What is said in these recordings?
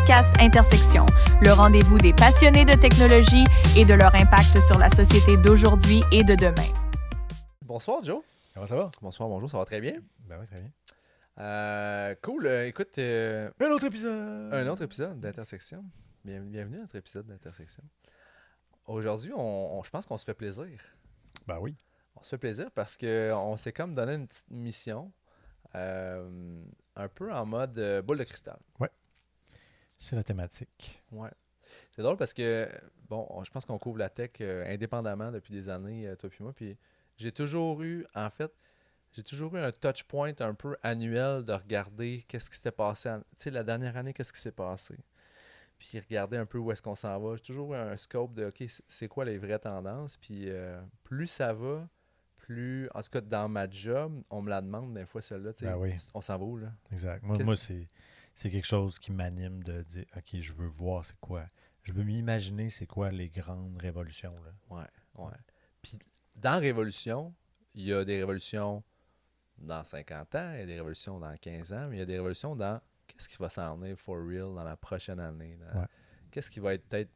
podcast Intersection, le rendez-vous des passionnés de technologie et de leur impact sur la société d'aujourd'hui et de demain. Bonsoir, Joe. Comment ça va? Bonsoir, bonjour, ça va très bien? Ben oui, très bien. Cool, écoute... Un autre épisode! Un autre épisode d'Intersection. Bienvenue à notre épisode d'Intersection. Aujourd'hui, je pense qu'on se fait plaisir. Ben oui. On se fait plaisir parce qu'on s'est comme donné une petite mission un peu en mode boule de cristal. Ouais. C'est la thématique. Ouais. C'est drôle parce que, bon, je pense qu'on couvre la tech indépendamment depuis des années, toi puis moi, puis j'ai toujours eu un touch point un peu annuel de regarder qu'est-ce qui s'était passé. Tu sais, la dernière année, qu'est-ce qui s'est passé. Puis regarder un peu où est-ce qu'on s'en va. J'ai toujours eu un scope de, OK, c'est quoi les vraies tendances. Puis plus ça va, plus, en tout cas dans ma job, on me la demande des fois celle-là. Tu sais, Ben oui. on s'en va où, là? Exact. Moi c'est quelque chose qui m'anime de dire, OK, je veux voir c'est quoi. Je veux m'imaginer c'est quoi les grandes révolutions. Là. Ouais. Puis dans Révolution, il y a des révolutions dans 50 ans, il y a des révolutions dans 15 ans, mais il y a des révolutions dans qu'est-ce qui va s'en venir for real dans la prochaine année. Ouais. Qu'est-ce qui va être peut-être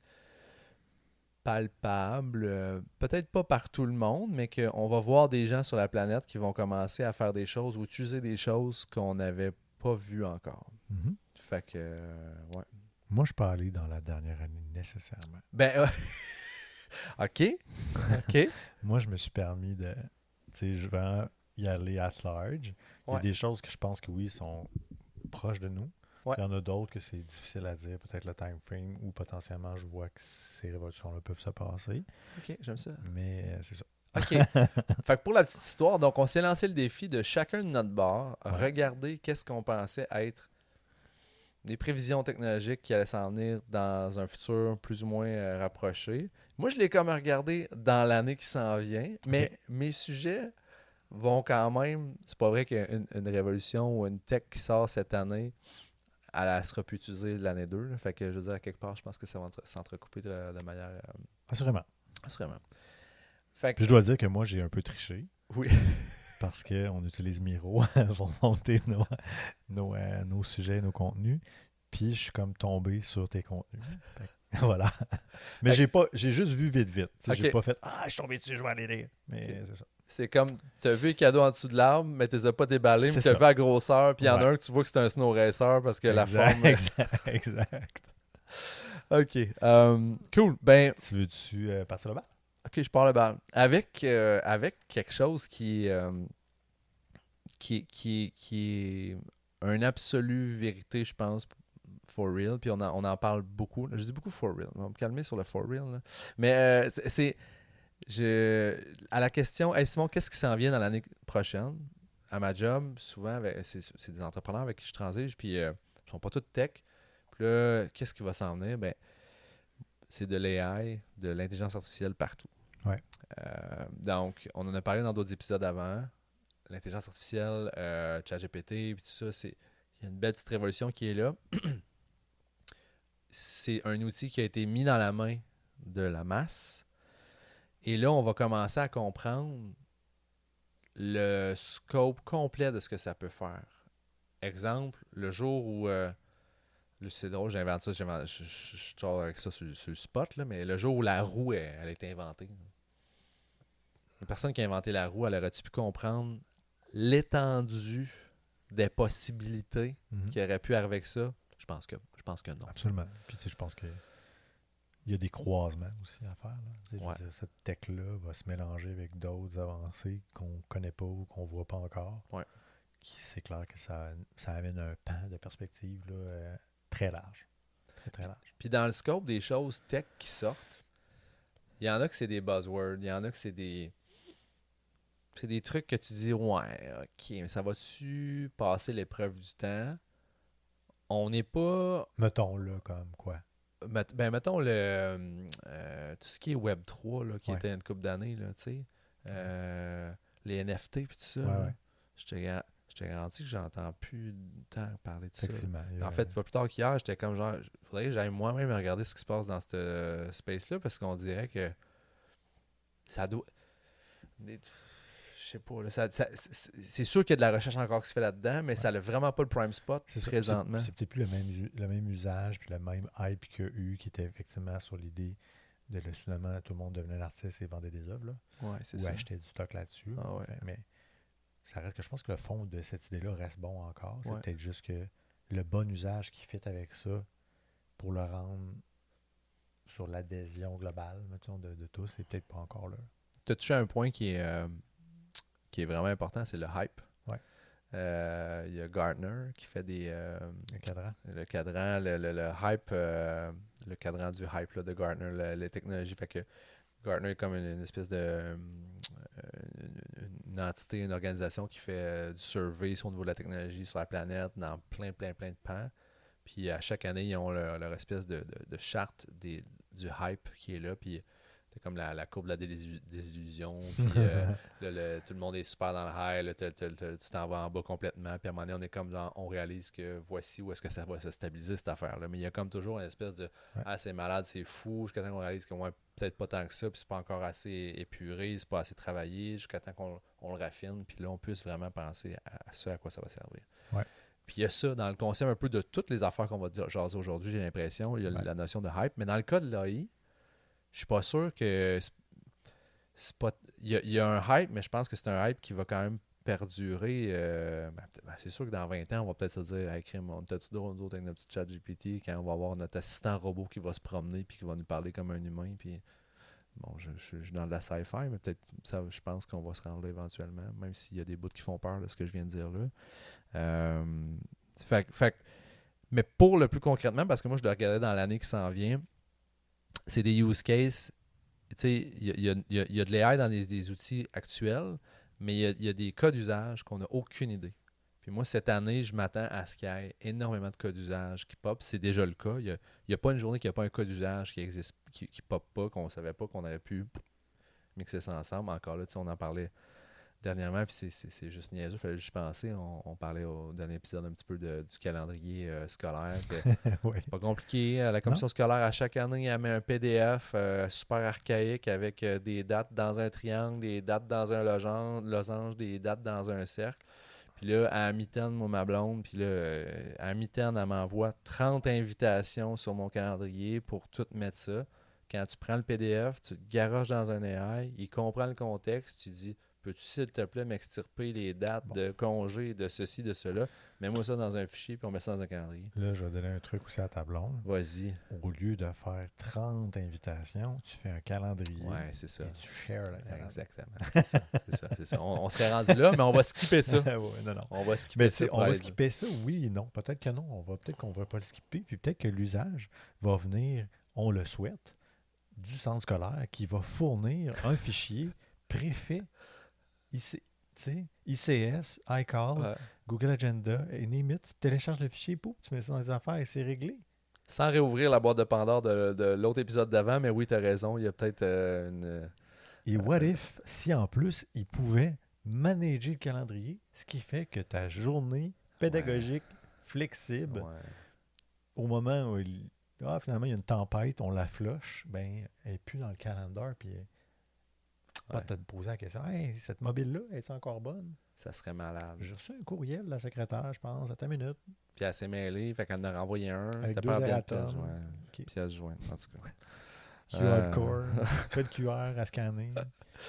palpable, peut-être pas par tout le monde, mais qu'on va voir des gens sur la planète qui vont commencer à faire des choses ou utiliser des choses qu'on n'avait pas vues encore. Mm-hmm. Fait que, ouais. Moi, je peux aller dans la dernière année nécessairement. Ben, OK. Moi, je me suis permis de... Tu sais, je vais y aller at large. Il y a des choses que je pense que oui, sont proches de nous. Ouais. Il y en a d'autres que c'est difficile à dire, peut-être le time frame, ou potentiellement je vois que ces révolutions-là peuvent se passer. OK, j'aime ça. Mais c'est ça. OK. Fait que pour la petite histoire, donc on s'est lancé le défi de chacun de notre bord, regarder qu'est-ce qu'on pensait être des prévisions technologiques qui allaient s'en venir dans un futur plus ou moins rapproché. Moi, je l'ai comme regardé dans l'année qui s'en vient, mais mes sujets vont quand même... C'est pas vrai qu'il y a une révolution ou une tech qui sort cette année, elle sera plus utilisée l'année 2. Là. Fait que je veux dire, à quelque part, je pense que ça va s'entrecouper de manière... Assurément. Fait que... Puis je dois dire que moi, j'ai un peu triché. Oui. Parce qu'on utilise Miro pour monter nos sujets, nos contenus. Puis je suis comme tombé sur tes contenus. Voilà. Mais j'ai juste vu vite. Okay. J'ai pas fait « Ah, je suis tombé dessus, je vais aller lire. » Mais c'est ça. C'est comme, t'as vu le cadeau en dessous de l'arbre, mais tu les as pas déballés, mais t'as vu la grosseur, puis il y en a un que tu vois que c'est un snow racer parce que la forme... Exact. OK. Cool. Ben... Tu veux-tu partir là-bas? OK, je pars le bal. Avec quelque chose qui est une absolue vérité, je pense, for real, puis on en parle beaucoup. Je dis beaucoup for real. On va me calmer sur le for real. Là. Mais à la question, hey Simon, qu'est-ce qui s'en vient dans l'année prochaine? À ma job, souvent, c'est des entrepreneurs avec qui je transige, puis ils sont pas tous tech. Puis là, qu'est-ce qui va s'en venir? Ben, c'est de l'AI, de l'intelligence artificielle partout. Ouais. Donc, on en a parlé dans d'autres épisodes avant. L'intelligence artificielle, ChatGPT, puis tout ça, il y a une belle petite révolution qui est là. C'est un outil qui a été mis dans la main de la masse. Et là, on va commencer à comprendre le scope complet de ce que ça peut faire. Exemple, le jour où... c'est drôle, j'invente ça, je sors avec ça sur le spot, là, mais le jour où la roue elle a été inventée. La personne qui a inventé la roue, elle aurait-tu pu comprendre l'étendue des possibilités qui aurait pu arriver avec ça? Je pense que non. Absolument. Puis tu sais, je pense que il y a des croisements aussi à faire. Là. Je veux dire, cette tech-là va se mélanger avec d'autres avancées qu'on ne connaît pas ou qu'on ne voit pas encore. Ouais. C'est clair que ça amène un pan de perspective là, très large. Très, très large. Puis dans le scope des choses tech qui sortent, il y en a que c'est des buzzwords, il y en a que c'est des trucs que tu dis, ouais, ok, mais ça va-tu passer l'épreuve du temps? On n'est pas... Mettons là comme quoi? Mettons tout ce qui est Web3, là, qui était une couple d'années, là, tu sais, les NFT et tout ça. Ouais. Je te garantis que j'entends plus tant parler de ça. Effectivement. En fait, pas plus tard qu'hier, j'étais comme genre, il faudrait que j'aille moi-même regarder ce qui se passe dans cette space-là parce qu'on dirait que ça doit... Je sais pas. Là, c'est sûr qu'il y a de la recherche encore qui se fait là-dedans, mais ça n'a vraiment pas le prime spot C'est ça, présentement. c'est peut-être plus le même usage, puis le même hype qu'il y a eu, qui était effectivement sur l'idée de le soudainement, tout le monde devenait l'artiste et vendait des œuvres, là, Ouais, c'est ou ça. achetait du stock là-dessus. Ah ouais. Enfin, mais ça reste que je pense que le fond de cette idée-là reste bon encore. C'est Ouais. peut-être juste que le bon usage qui fit avec ça pour le rendre sur l'adhésion globale, mettons, de tous, c'est peut-être pas encore là. Tu as touché à un point qui est vraiment important, c'est le hype. Ouais. Il y a Gartner qui fait Le cadran. le cadran, le hype, le cadran du hype là, de Gartner, les technologies. Fait que Gartner est comme une espèce de une entité, une organisation qui fait du survey sur le niveau de la technologie sur la planète dans plein de pans. Puis à chaque année, ils ont leur espèce de charte du hype qui est là. Puis c'est comme la courbe de la désillusion. Puis tout le monde est super dans le high. Là, tu t'en vas en bas complètement. Puis à un moment donné, on est comme genre, on réalise que voici où est-ce que ça va se stabiliser cette affaire-là. Mais il y a comme toujours une espèce de ah, c'est malade, c'est fou. Jusqu'à temps qu'on réalise que ouais, peut-être pas tant que ça. Puis c'est pas encore assez épuré, c'est pas assez travaillé. Jusqu'à temps qu'on le raffine. Puis là, on puisse vraiment penser à ce à quoi ça va servir. Ouais. Puis il y a ça dans le concept un peu de toutes les affaires qu'on va jaser aujourd'hui, j'ai l'impression. Il y a la notion de hype. Mais dans le cas de l'AI, je suis pas sûr que c'est pas. Il y a un hype, mais je pense que c'est un hype qui va quand même perdurer. C'est sûr que dans 20 ans, on va peut-être se dire hey, crime, on peut-être d'autres avec notre petit chat GPT quand on va avoir notre assistant robot qui va se promener puis qui va nous parler comme un humain. Puis bon, je suis dans de la sci-fi, mais peut-être ça, je pense qu'on va se rendre là éventuellement, même s'il y a des bouts qui font peur de ce que je viens de dire là. Mais pour le plus concrètement, parce que moi je le regardais dans l'année qui s'en vient, c'est des use cases. Tu sais, il y a de l'AI dans des outils actuels, mais il y a des cas d'usage qu'on n'a aucune idée. Puis moi, cette année, je m'attends à ce qu'il y ait énormément de cas d'usage qui pop. C'est déjà le cas. Il n'y a pas une journée qu'il n'y a pas un cas d'usage qui existe, qui pop pas, qu'on ne savait pas qu'on aurait pu mixer ça ensemble. Encore là, tu sais, on en parlait dernièrement, puis c'est juste niaiseux, il fallait juste penser. On parlait au dernier épisode un petit peu du calendrier scolaire. Ouais. C'est pas compliqué. La commission scolaire, à chaque année, elle met un PDF super archaïque avec des dates dans un triangle, des dates dans un losange, des dates dans un cercle. Puis là, à mi-temps, moi, ma blonde, puis là, à mi-temps, elle m'envoie 30 invitations sur mon calendrier pour tout mettre ça. Quand tu prends le PDF, tu le garoches dans un AI, il comprend le contexte, tu dis peux-tu, s'il te plaît, m'extirper les dates de congé, de ceci, de cela? Mets-moi ça dans un fichier, puis on met ça dans un calendrier. Là, je vais donner un truc aussi à ta blonde. Vas-y. Au lieu de faire 30 invitations, tu fais un calendrier. Ouais, c'est ça. Et tu shares le calendrier. Exactement. C'est ça. On serait rendu là, mais on va skipper ça. Ouais, non. On va skipper ça. On va skipper ça, oui et non. Peut-être que non. Peut-être qu'on ne va pas le skipper. Puis peut-être que l'usage va venir, on le souhaite, du centre scolaire qui va fournir un fichier préfet ICS, iCall, Google Agenda, et limite, tu télécharges le fichier, pouf, tu mets ça dans les affaires et c'est réglé. Sans réouvrir la boîte de Pandore de l'autre épisode d'avant, mais oui, tu as raison, il y a peut-être une... Et what if, si en plus, il pouvait manager le calendrier, ce qui fait que ta journée pédagogique, flexible, au moment où finalement il y a une tempête, on la flush, ben, elle n'est plus dans le calendar, puis pas te poser la question, hey, cette mobile-là, est encore bonne? Ça serait malade. J'ai reçu un courriel de la secrétaire, je pense, à ta minute. Puis elle s'est mêlée, fait qu'elle en a renvoyé un. Avec 2 erratums. Pièce jointe, en tout cas. QR code, code QR à scanner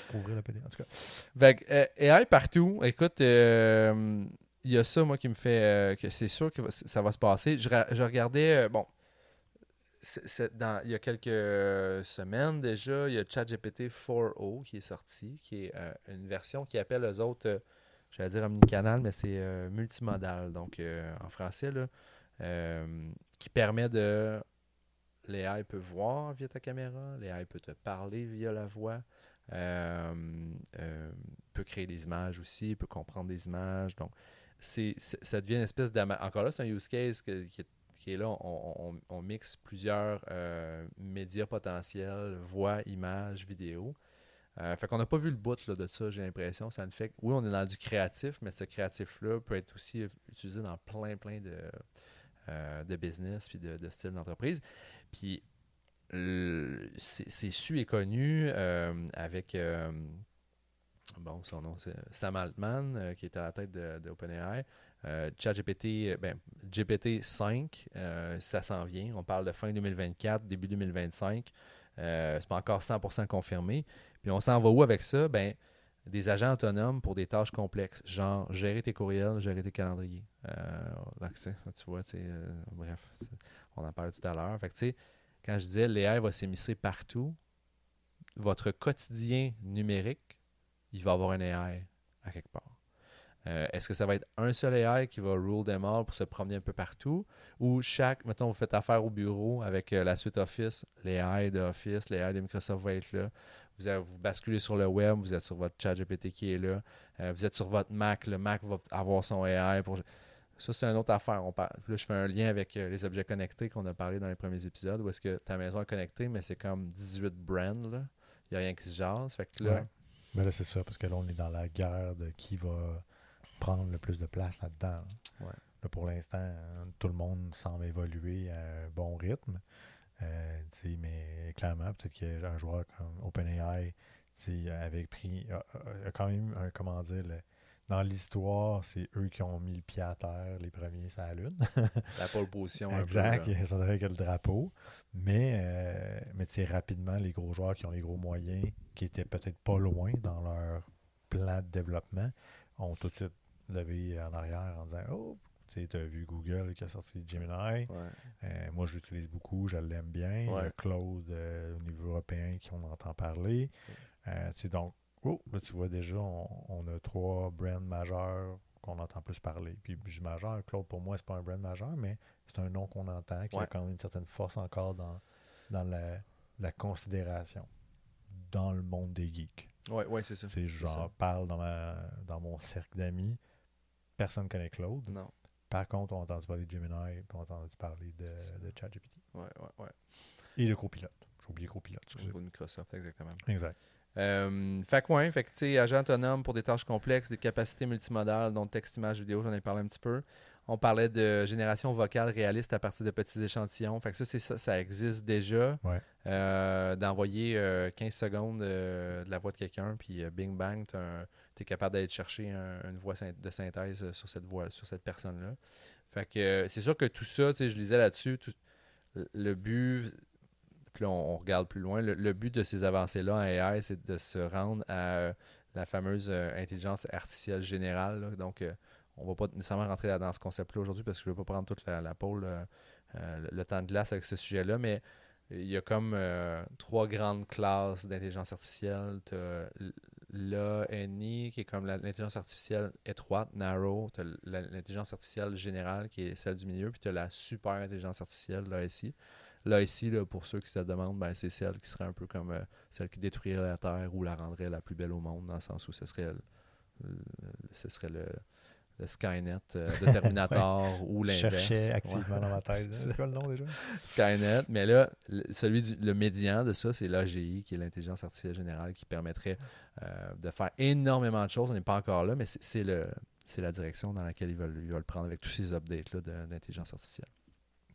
pour ouvrir le PDF. En tout cas. Fait que, AI partout. Écoute, il y a ça, moi, qui me fait que c'est sûr que ça va se passer. Je regardais, il y a quelques semaines déjà, il y a ChatGPT 4o qui est sorti, qui est une version qui appelle eux autres, j'allais dire omnicanal, mais c'est multimodal. Donc, en français, là, qui permet de... L'AI peut voir via ta caméra, l'AI peut te parler via la voix, peut créer des images aussi, peut comprendre des images. Donc, ça devient une espèce encore là, c'est un use case qui est là. On mixe plusieurs médias potentiels, voix, images, vidéos. Fait qu'on n'a pas vu le bout là, de ça, j'ai l'impression. Ça ne fait que, oui, on est dans du créatif, mais ce créatif-là peut être aussi utilisé dans plein de business puis de style d'entreprise. Puis c'est su et connu avec Bon, son nom, c'est Sam Altman, qui est à la tête de OpenAI. ChatGPT, GPT-5, ça s'en vient. On parle de fin 2024, début 2025. C'est pas encore 100% confirmé. Puis on s'en va où avec ça? Ben, des agents autonomes pour des tâches complexes, genre gérer tes courriels, gérer tes calendriers. Donc, tu vois, bref, on en parlait tout à l'heure. Fait que, tu sais, quand je disais l'AI va s'émisser partout, votre quotidien numérique, il va y avoir un AI à quelque part. Est-ce que ça va être un seul AI qui va rule them all pour se promener un peu partout? Ou mettons, vous faites affaire au bureau avec la suite Office, les AI de Office, les AI de Microsoft vont être là. Vous basculez sur le web, vous êtes sur votre chat GPT qui est là. Vous êtes sur votre Mac, le Mac va avoir son AI. Ça, c'est une autre affaire. Là, je fais un lien avec les objets connectés qu'on a parlé dans les premiers épisodes, où est-ce que ta maison est connectée, mais c'est comme 18 brands, là. Il n'y a rien qui se jase. Fait que là, Ouais. Mais là, c'est ça, parce que là, on est dans la guerre de qui va prendre le plus de place là-dedans. Ouais. Là, pour l'instant, tout le monde semble évoluer à un bon rythme. Mais clairement, peut-être qu'un joueur comme OpenAI avait pris. A quand même, comment dire, dans l'histoire, c'est eux qui ont mis le pied à terre, les premiers sur la Lune. la pole position Exact, un peu. ça devrait être le drapeau. Mais rapidement, les gros joueurs qui ont les gros moyens, qui étaient peut-être pas loin dans leur plan de développement, ont tout de suite levé en arrière en disant oh, tu as vu Google qui a sorti Gemini. Ouais. Moi, je l'utilise beaucoup, je l'aime bien. Il y a Claude au niveau européen qui on entend parler. Donc, là, tu vois déjà, on a 3 brands majeurs qu'on entend plus parler. Puis, je dis majeur, Claude, pour moi, c'est pas un brand majeur, mais c'est un nom qu'on entend, qui a quand même une certaine force encore dans la considération dans le monde des geeks. Oui, c'est ça. J'en parle dans mon cercle d'amis. Personne ne connaît Claude. Non. Par contre, on a entendu parler de Gemini, puis on a entendu parler de ChatGPT. Ouais. Et de Copilote. J'ai oublié Copilote. Au niveau de Microsoft, exactement. Exact. Fait que tu sais, agent autonome pour des tâches complexes, des capacités multimodales, dont texte, image, vidéo, j'en ai parlé un petit peu. On parlait de génération vocale réaliste à partir de petits échantillons. Fait que ça existe déjà. Ouais. D'envoyer 15 secondes de la voix de quelqu'un, puis bing bang, tu es capable d'aller chercher une voix de synthèse sur cette personne-là. Fait que c'est sûr que tout ça, tu sais, je lisais là-dessus, le but, puis là, on regarde plus loin, le but de ces avancées-là en AI, c'est de se rendre à la fameuse intelligence artificielle générale. Là. Donc, on va pas nécessairement rentrer dans ce concept-là aujourd'hui parce que je ne veux pas prendre toute la pôle, le temps de glace avec ce sujet-là, mais il y a comme 3 grandes classes d'intelligence artificielle. Tu as l'ANI, qui est comme l'intelligence artificielle étroite, narrow. Tu as l'intelligence artificielle générale, qui est celle du milieu. Puis tu as la super intelligence artificielle, l'ASI. L'ASI, là, pour ceux qui se le demandent, ben, c'est celle qui serait un peu comme celle qui détruirait la Terre ou la rendrait la plus belle au monde, dans le sens où ce serait le Skynet de Terminator ou l'inverse. Je cherchais activement dans ma tête. C'est quoi le nom déjà? Skynet. Mais là, le médian de ça, c'est l'AGI, qui est l'intelligence artificielle générale, qui permettrait de faire énormément de choses. On n'est pas encore là, mais c'est la direction dans laquelle ils veulent prendre avec tous ces updates-là d'intelligence artificielle.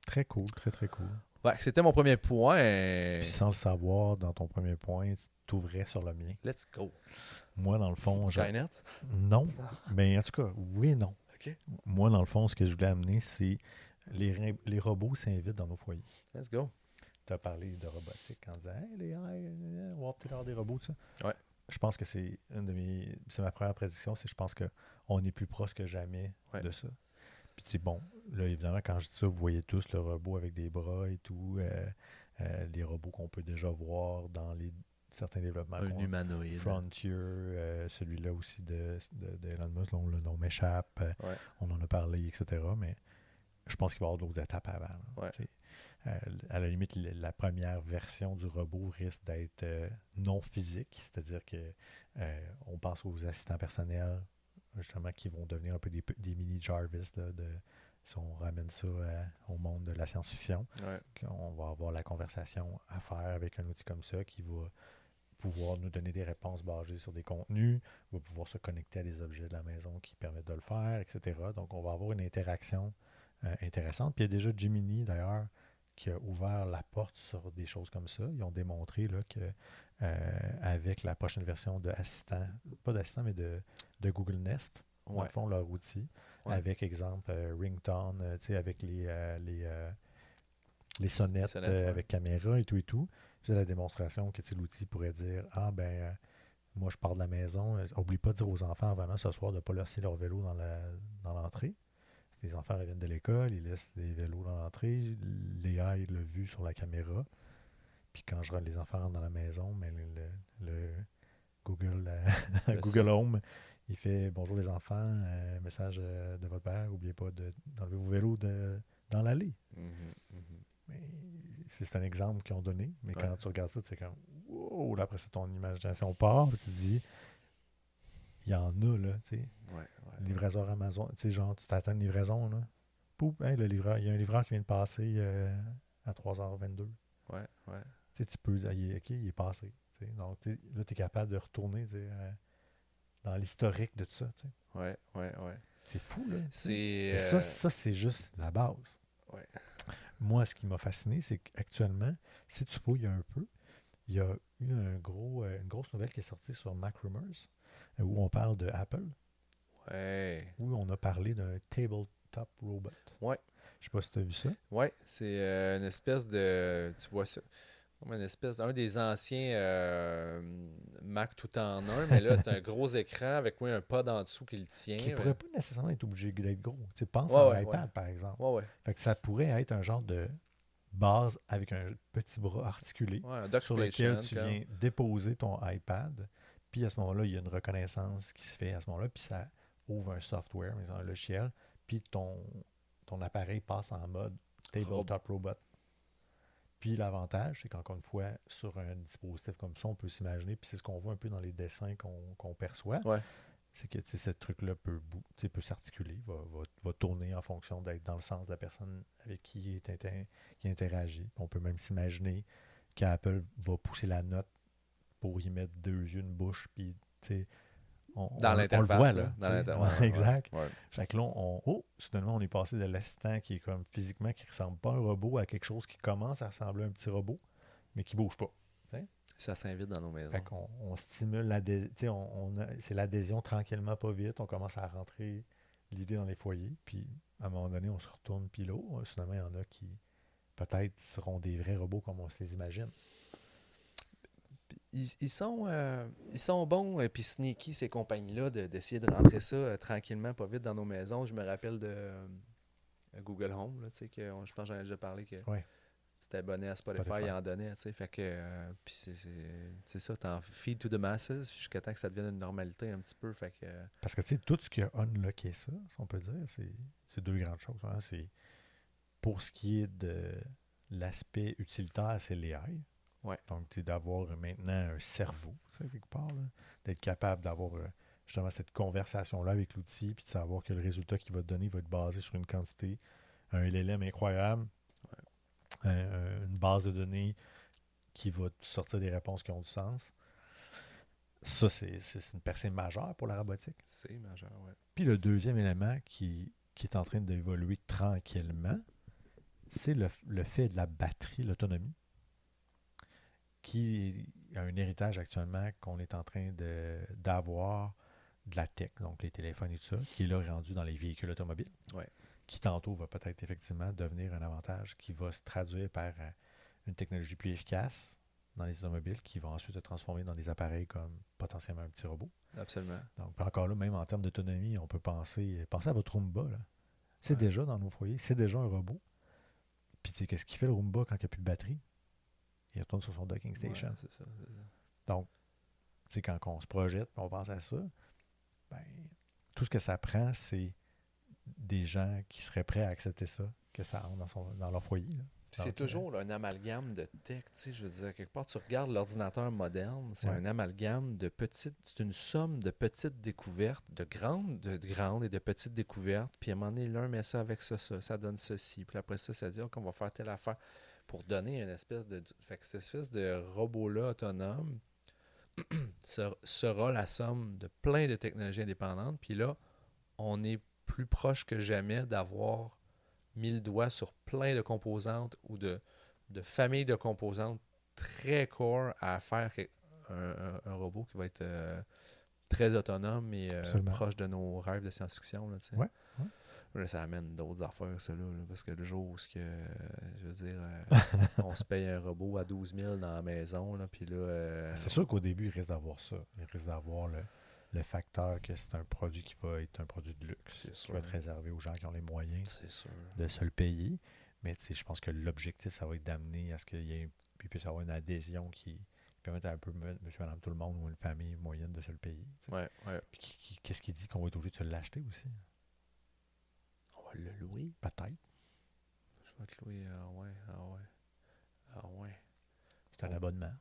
Très cool, très très cool. Ouais, c'était mon premier point. Puis sans le savoir, dans ton premier point, tu t'ouvrais sur le mien. Let's go. Moi, dans le fond... Skynet? Non, mais en tout cas, oui et non. Okay. Moi, dans le fond, ce que je voulais amener, c'est les robots s'invitent dans nos foyers. Let's go. Tu as parlé de robotique en disant hey, les AI, on va peut-être avoir des robots, tout ça. Ouais. Je pense que c'est ma première prédiction, je pense qu'on est plus proche que jamais de ça. Puis c'est bon, là évidemment, quand je dis ça, vous voyez tous le robot avec des bras et tout, les robots qu'on peut déjà voir dans certains développements. Un humanoïde. Frontier, celui-là aussi de Elon Musk, dont le nom m'échappe. On en a parlé, etc. Mais je pense qu'il va y avoir d'autres étapes avant. À la limite, la première version du robot risque d'être non physique, c'est-à-dire que on pense aux assistants personnels, justement, qui vont devenir un peu des mini Jarvis, là, si on ramène ça au monde de la science-fiction. On va avoir la conversation à faire avec un outil comme ça qui va pouvoir nous donner des réponses basées sur des contenus, va pouvoir se connecter à des objets de la maison qui permettent de le faire, etc. Donc, on va avoir une interaction intéressante. Puis il y a déjà Gemini, d'ailleurs, qui a ouvert la porte sur des choses comme ça. Ils ont démontré là, que avec la prochaine version de assistant, pas d'assistant, mais de Google Nest, dans le fond, leur outil, avec, exemple, Ringtone, avec les sonnettes avec caméra et tout. Puis la démonstration que l'outil pourrait dire « Ah, ben, moi, je pars de la maison. Oublie pas de dire aux enfants en venant ce soir de ne pas laisser leur vélo dans l'entrée. » Les enfants reviennent de l'école, ils laissent les vélos dans l'entrée. L'AI l'a vu sur la caméra. Puis quand les enfants rentrent dans la maison, mais le Google, Google Home, il fait « Bonjour les enfants, message de votre père, n'oubliez pas d'enlever vos vélos dans l'allée. » Mais c'est un exemple qu'ils ont donné, mais quand tu regardes ça, tu sais comme « Wow! » Là, après ça, ton imagination part, puis tu te dis il y en a, là, tu sais. Livraison Amazon, tu sais, genre, tu t'attends une livraison, là. Poup, hey, il y a un livreur qui vient de passer à 3h22. Tu sais, tu peux dire, OK, il est passé. T'sais. Donc, là, tu es capable de retourner dans l'historique de tout ça. T'sais. Ouais. C'est fou, là. C'est, ça, c'est juste la base. Ouais. Moi, ce qui m'a fasciné, c'est qu'actuellement, si tu fouilles un peu, il y a eu une grosse nouvelle qui est sortie sur Macrumors, où on parle de Apple. Ouais. Où on a parlé d'un tabletop robot. Ouais. Je sais pas si tu as vu ça. Ouais, c'est une espèce de... Tu vois ça? Comme une espèce d'un des anciens Mac tout en un, mais là, c'est un gros écran avec un pod en dessous qui le tient. Qui pourrait pas nécessairement être obligé d'être gros. Tu sais, pense à à un iPad, par exemple. Fait que ça pourrait être un genre de base avec un petit bras articulé sur lequel tu viens déposer ton iPad. Puis à ce moment-là, il y a une reconnaissance qui se fait à ce moment-là, puis ça ouvre un software, un logiciel, puis ton appareil passe en mode tabletop robot. Puis l'avantage, c'est qu'encore une fois, sur un dispositif comme ça, on peut s'imaginer, puis c'est ce qu'on voit un peu dans les dessins qu'on perçoit, c'est que ce truc-là peut s'articuler, va tourner en fonction d'être dans le sens de la personne avec qui qui interagit. On peut même s'imaginer qu'Apple va pousser la note pour y mettre 2 yeux, une bouche, puis dans l'interface. On le voit, là. Exact. Ouais. Fait que là, soudainement, on est passé de l'assistant qui est comme physiquement, qui ressemble pas à un robot, à quelque chose qui commence à ressembler à un petit robot, mais qui bouge pas. T'sais? Ça s'invite dans nos maisons. Fait qu'on stimule c'est l'adhésion tranquillement, pas vite. On commence à rentrer l'idée dans les foyers, puis à un moment donné, on se retourne, puis là, soudainement, il y en a qui peut-être seront des vrais robots comme on se les imagine. Ils sont bons et puis sneaky, ces compagnies-là, d'essayer de rentrer ça tranquillement, pas vite dans nos maisons. Je me rappelle de Google Home, là, que je pense que j'en ai déjà parlé, que tu t'abonnais à Spotify, il en donnait. Fait que, puis c'est ça, t'en feed to the masses jusqu'à temps que ça devienne une normalité un petit peu. Fait que, parce que tout ce qui a unlocké ça, si on peut dire, c'est 2 grandes choses. Hein. C'est, pour ce qui est de l'aspect utilitaire, c'est l'AI. Donc, d'avoir maintenant un cerveau, quelque part, là, d'être capable d'avoir justement cette conversation-là avec l'outil, puis de savoir que le résultat qu'il va te donner va être basé sur une quantité, un LLM incroyable, une base de données qui va te sortir des réponses qui ont du sens. Ça, c'est une percée majeure pour la robotique. C'est majeur, oui. Puis le deuxième élément qui est en train d'évoluer tranquillement, c'est le fait de la batterie, l'autonomie, qui a un héritage actuellement qu'on est en train d'avoir de la tech, donc les téléphones et tout ça, qui est là rendu dans les véhicules automobiles, qui tantôt va peut-être effectivement devenir un avantage qui va se traduire par une technologie plus efficace dans les automobiles qui va ensuite se transformer dans des appareils comme potentiellement un petit robot. Absolument. Donc encore là, même en termes d'autonomie, on peut penser à votre Roomba. Là. C'est déjà dans nos foyers, c'est déjà un robot. Puis tu sais, qu'est-ce qu'il fait le Roomba quand il n'y a plus de batterie? Il retourne sur son docking station. C'est ça. Donc, tu sais, quand on se projette, on pense à ça, ben, tout ce que ça prend, c'est des gens qui seraient prêts à accepter ça, que ça entre dans leur foyer. Là. C'est toujours un amalgame de tech, tu sais, je veux dire, quelque part, tu regardes l'ordinateur moderne, c'est un amalgame de petites, c'est une somme de petites découvertes, de grandes et de petites découvertes, puis à un moment donné, l'un met ça avec ça donne ceci, puis après ça dit qu'on va faire telle affaire, pour donner une espèce de... Fait que cette espèce de robot-là autonome sera la somme de plein de technologies indépendantes, puis là, on est plus proche que jamais d'avoir mis le doigt sur plein de composantes ou de familles de composantes très core à faire un robot qui va être très autonome et Absolument. proche de nos rêves de science-fiction. Là, tu sais. Ouais, ouais. Là, ça amène d'autres affaires, ça, là, parce que le jour où, je veux dire, on se paye un robot à 12 000 dans la maison, là, puis là... C'est sûr qu'au début, il risque d'avoir ça. Il risque d'avoir le facteur que c'est un produit qui va être un produit de luxe, C'est qui sûr. va être réservé aux gens qui ont les moyens C'est sûr. de se le payer. Mais tu sais, je pense que l'objectif, ça va être d'amener à ce qu'il puisse avoir une adhésion qui permette à un peu monsieur, madame, tout le monde ou une famille moyenne de se le payer. Tu sais. Ouais, ouais. Puis qu'est-ce qui dit qu'on va être obligé de se l'acheter aussi? On va le louer. Peut-être. Je vais te louer. Ah ouais. C'est un Oh. abonnement.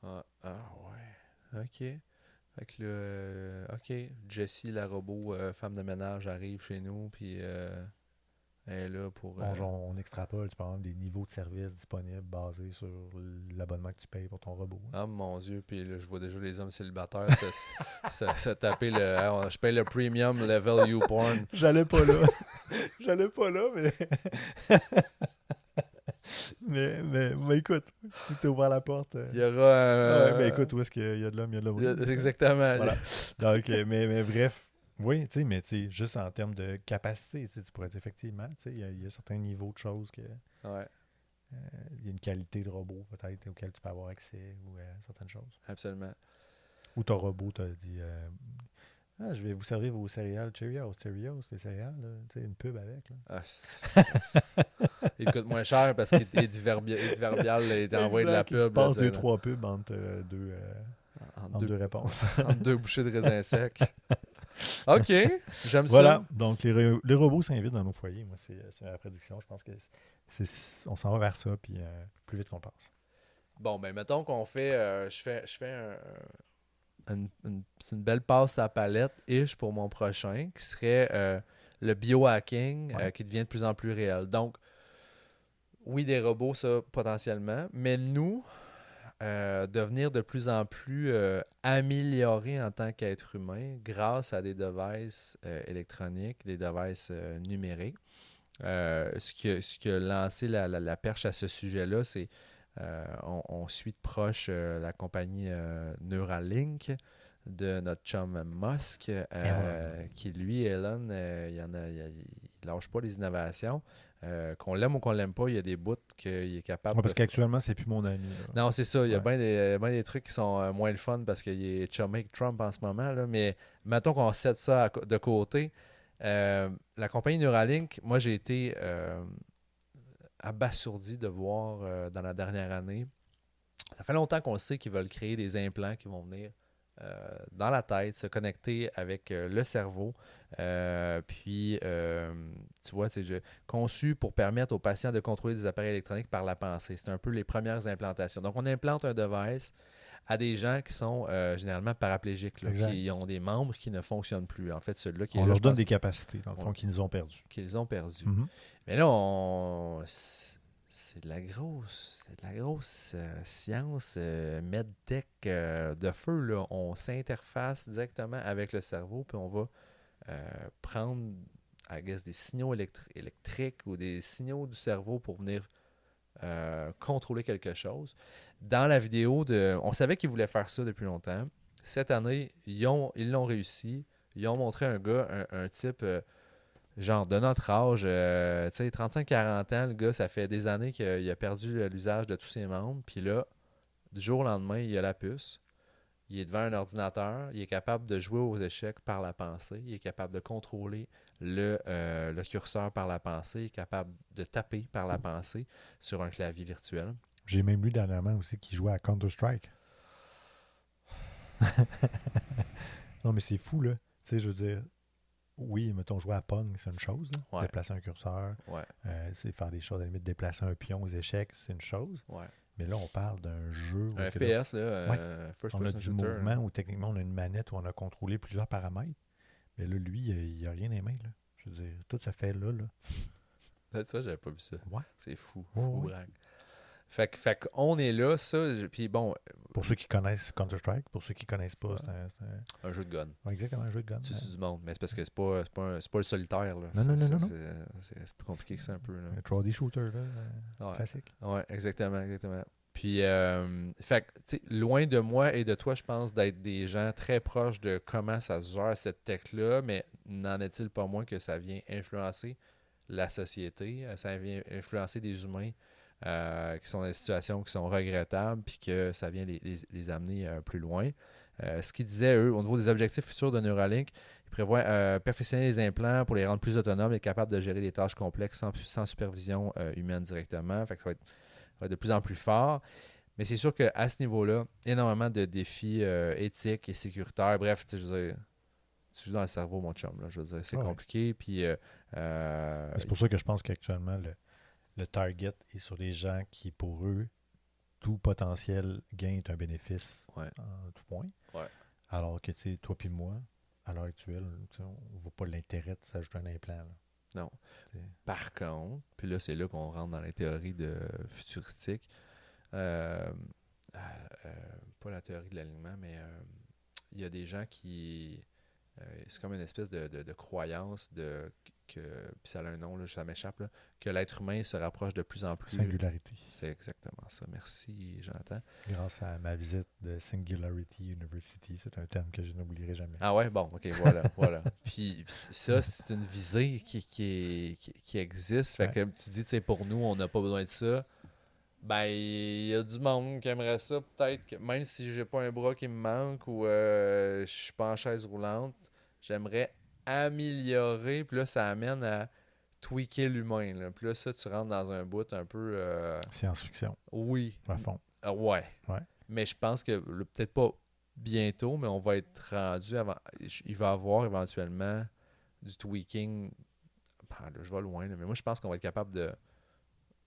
Ah ouais. OK. Fait que là, OK. Jessie, la robot femme de ménage, arrive chez nous, puis elle est là pour... On extrapole, tu parles des niveaux de services disponibles basés sur l'abonnement que tu payes pour ton robot. Hein. Ah mon Dieu, puis là, je vois déjà les hommes célibataires se taper je paye le premium level YouPorn. J'allais pas là. J'allais pas là, mais écoute, tu t'as ouvert la porte. Il y aura Ouais, écoute, où est-ce qu'il y a de l'homme, il y a de l'homme. Exactement. Voilà. Donc, mais bref, oui, tu sais, mais tu sais, juste en termes de capacité, tu pourrais dire effectivement, tu sais, il y a certains niveaux de choses que... Ouais, il y a une qualité de robot peut-être auquel tu peux avoir accès ou certaines choses. absolument. Ou ton robot t'a dit je vais vous servir vos céréales Cheerios, les céréales, là, tu sais, une pub avec. Là. Ah, il coûte moins cher parce qu'il est diverbial, il t'envoie de la pub. Il passe là, 2-3 pubs entre deux réponses. entre deux bouchées de raisin sec. OK, j'aime Voilà, ça. donc les robots s'invitent dans nos foyers. Moi, c'est ma prédiction. Je pense que on s'en va vers ça, puis plus vite qu'on pense. Bon, ben mettons qu'on fait... je fais c'est une belle passe à la palette-ish pour mon prochain, qui serait le biohacking qui devient de plus en plus réel. Donc, oui, des robots, ça, potentiellement, mais nous, devenir de plus en plus améliorés en tant qu'être humain grâce à des devices électroniques, des devices numériques. Ce qui a lancé la perche à ce sujet-là, c'est on suit de proche la compagnie Neuralink de notre chum Musk, qui lui, Elon, il lâche pas les innovations. Qu'on l'aime ou qu'on l'aime pas, il y a des bouts qu'il est capable Parce qu'actuellement, c'est plus mon ami. Là. Non, c'est ça. Il y a bien des trucs qui sont moins le fun parce qu'il est chumé avec Trump en ce moment. Là, mais mettons qu'on set ça de côté. La compagnie Neuralink, moi, j'ai été abasourdi de voir dans la dernière année. Ça fait longtemps qu'on sait qu'ils veulent créer des implants qui vont venir dans la tête, se connecter avec le cerveau. Puis, tu vois, c'est conçu pour permettre aux patients de contrôler des appareils électroniques par la pensée. C'est un peu les premières implantations. Donc, on implante un device à des gens qui sont généralement paraplégiques, là, qui ont des membres qui ne fonctionnent plus. En fait, ceux-là qui on leur donne des capacités, dans le fond, qu'ils nous ont perdues. Qu'ils ont perdues. Mm-hmm. Mais là, c'est de la grosse science medtech de feu. Là. On s'interface directement avec le cerveau, puis on va prendre, des signaux électriques ou des signaux du cerveau pour venir contrôler quelque chose. Dans la vidéo, on savait qu'ils voulaient faire ça depuis longtemps. Cette année, ils l'ont réussi. Ils ont montré un gars, un type... genre de notre âge, tu sais, 35-40 ans, le gars, ça fait des années qu'il a perdu l'usage de tous ses membres. Puis là, du jour au lendemain, il a la puce. Il est devant un ordinateur. Il est capable de jouer aux échecs par la pensée. Il est capable de contrôler le curseur par la pensée. Il est capable de taper par la pensée sur un clavier virtuel. J'ai même lu dernièrement aussi qu'il jouait à Counter-Strike. Non, mais c'est fou, là. Tu sais, je veux dire... Oui, mettons, jouer à Pong, c'est une chose. Là. Ouais. Déplacer un curseur, c'est faire des choses, à la limite, déplacer un pion aux échecs, c'est une chose. Ouais. Mais là, on parle d'un jeu... Un FPS, là, first on a person du shooter, mouvement où techniquement, on a une manette où on a contrôlé plusieurs paramètres. Mais là, lui, il n'y a rien dans les mains. Là. Je veux dire, tout se fait là. Là, tu vois, j'avais pas vu ça. Ouais. C'est fou. Ouais, Fou ouais. brague. Fait qu'on est là, ça. Puis bon, Pour ceux qui connaissent Counter-Strike, pour ceux qui connaissent pas, un jeu de gun. Ouais, exactement un jeu de gun. Tu tues du monde. Mais c'est parce que c'est pas le solitaire. Là. Non. C'est plus compliqué que ça un peu. Là. Un 3D shooter, Ouais. classique. Ouais, exactement. Puis, fait que, tu sais, loin de moi et de toi, je pense, d'être des gens très proches de comment ça se gère cette tech-là, mais n'en est-il pas moins que ça vient influencer la société, ça vient influencer des humains qui sont dans des situations qui sont regrettables, puis que ça vient les amener plus loin. Ce qu'ils disaient, eux, au niveau des objectifs futurs de Neuralink, ils prévoient perfectionner les implants pour les rendre plus autonomes et capables de gérer des tâches complexes sans supervision humaine directement. Fait que ça va être de plus en plus fort. Mais c'est sûr qu'à ce niveau-là, énormément de défis éthiques et sécuritaires. Bref, tu sais, je veux dire, tu joues dans le cerveau, mon chum. Là, je veux dire, c'est compliqué. Puis, c'est pour ça que je pense qu'actuellement, le target est sur les gens qui, pour eux, tout potentiel gain est un bénéfice en tout point. Ouais. Alors que, tu sais, toi puis moi, à l'heure actuelle, on ne voit pas l'intérêt de s'ajouter un implant. Là. Non. Par contre, puis là, c'est là qu'on rentre dans les théories de futuristique. Pas la théorie de l'alignement, mais il y a des gens qui... c'est comme une espèce de croyance puis ça a un nom, là, ça m'échappe, là, que l'être humain se rapproche de plus en plus... Singularity. C'est exactement ça. Merci, Jonathan. Grâce à ma visite de Singularity University, c'est un terme que je n'oublierai jamais. Ah ouais? Bon, OK, voilà. Puis ça, c'est une visée qui existe. Fait que tu dis, tu sais, pour nous, on n'a pas besoin de ça. Ben, il y a du monde qui aimerait ça, peut-être, que même si j'ai pas un bras qui me manque ou je suis pas en chaise roulante, j'aimerais améliorer. Puis là, ça amène à tweaker l'humain. Là. Puis là, ça, tu rentres dans un bout un peu... Science-fiction. Oui. À fond. Ouais. Mais je pense que peut-être pas bientôt, mais on va être rendu avant. Il va y avoir éventuellement du tweaking. Là, je vais loin, là, mais moi, je pense qu'on va être capable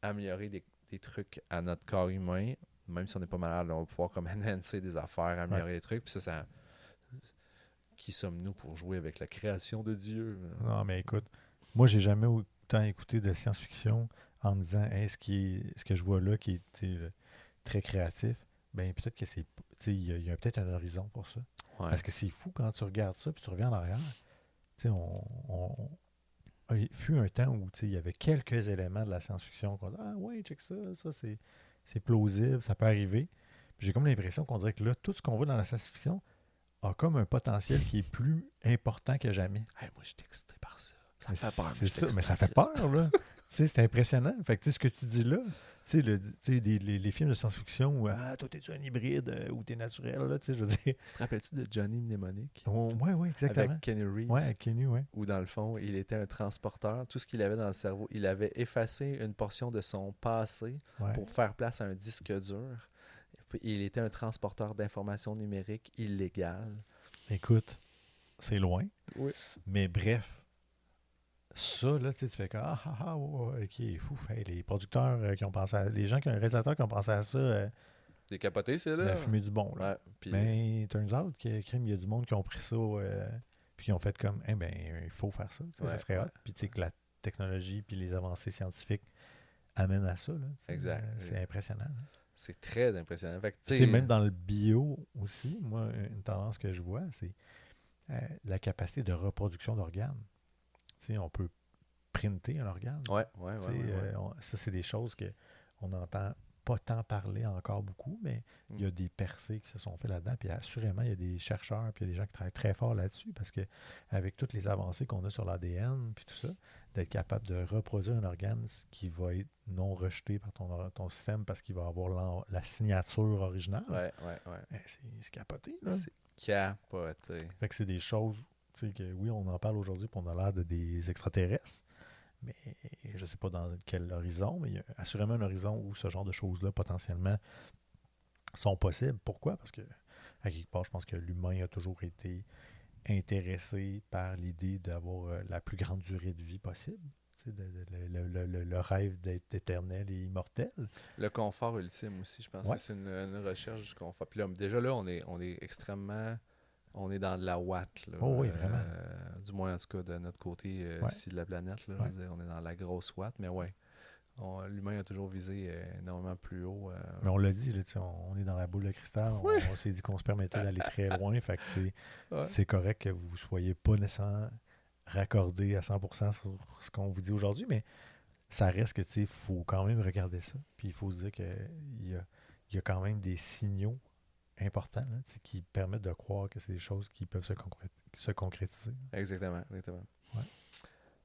d'améliorer des trucs à notre corps humain. Même si on n'est pas malade, là, on va pouvoir comme enhancer des affaires, améliorer des trucs. Puis ça... Qui sommes-nous pour jouer avec la création de Dieu? Non, mais écoute, moi, j'ai jamais autant écouté de science-fiction en me disant ce que je vois là qui est très créatif, ben peut-être que c'est. Il y a peut-être un horizon pour ça. Ouais. Parce que c'est fou quand tu regardes ça puis tu reviens en arrière. Il fut un temps où il y avait quelques éléments de la science-fiction qu'on dit ouais, check ça c'est plausible, ça peut arriver. Puis j'ai comme l'impression qu'on dirait que là, tout ce qu'on voit dans la science-fiction a comme un potentiel qui est plus important que jamais. Hey, moi, je suis excité par ça. Ça me fait peur. C'est ça, mais ça fait peur, là. C'est impressionnant. Fait que ce que tu dis là, les films de science-fiction où toi, t'es-tu un hybride ou t'es naturel, là, je veux dire. Tu te rappelles-tu de Johnny Mnemonic? Oui, exactement. Avec Kenny Reeves. Oui, avec Kenny, oui. Où, dans le fond, il était un transporteur. Tout ce qu'il avait dans le cerveau, il avait effacé une portion de son passé pour faire place à un disque dur. Il était un transporteur d'informations numériques illégal. Écoute, c'est loin. Oui. Mais bref, ça, là, tu fais comme ok, fou. Hey, les producteurs qui ont pensé à. Les réalisateurs qui ont pensé à ça. Des capotés, c'est là. Il a fumé du bon, là. Ouais, puis... Mais turns out qu'il y a du monde qui ont pris ça puis qui ont fait comme il faut faire ça. Ça serait hot. Puis tu sais que la technologie puis les avancées scientifiques amènent à ça. Là, exact. C'est impressionnant. Là. C'est très impressionnant. Fait que, même dans le bio aussi, moi, une tendance que je vois, c'est la capacité de reproduction d'organes. On peut printer un organe. Ouais. Ça, c'est des choses qu'on n'entend pas tant parler encore beaucoup, mais il y a des percées qui se sont faites là-dedans. Puis assurément, il y a des chercheurs puis il y a des gens qui travaillent très fort là-dessus parce que avec toutes les avancées qu'on a sur l'ADN puis tout ça, d'être capable de reproduire un organe qui va être non rejeté par ton système parce qu'il va avoir la signature originale. Ouais. C'est capoté, là. C'est capoté. Fait que c'est des choses, que oui, on en parle aujourd'hui puis on a l'air de des extraterrestres. Mais je ne sais pas dans quel horizon, mais il y a assurément un horizon où ce genre de choses-là, potentiellement, sont possibles. Pourquoi? Parce que, à quelque part, je pense que l'humain a toujours été intéressé par l'idée d'avoir la plus grande durée de vie possible. Le rêve d'être éternel et immortel. Le confort ultime aussi, je pense que c'est une recherche du confort. Puis là, déjà là, on est extrêmement... On est dans de la watt. Là, oui, vraiment. Du moins, en tout cas, de notre côté ici de la planète. Là, je veux dire, on est dans la grosse watt, mais ouais. L'humain a toujours visé énormément plus haut. Mais on l'a dit, là, on est dans la boule de cristal. On s'est dit qu'on se permettait d'aller très loin. Fait que c'est correct que vous ne soyez pas nécessairement raccordé à 100% sur ce qu'on vous dit aujourd'hui, mais ça reste que il faut quand même regarder ça. Puis il faut se dire qu'il y a quand même des signaux importants là, qui permettent de croire que c'est des choses qui peuvent se concrétiser. Exactement. Ouais.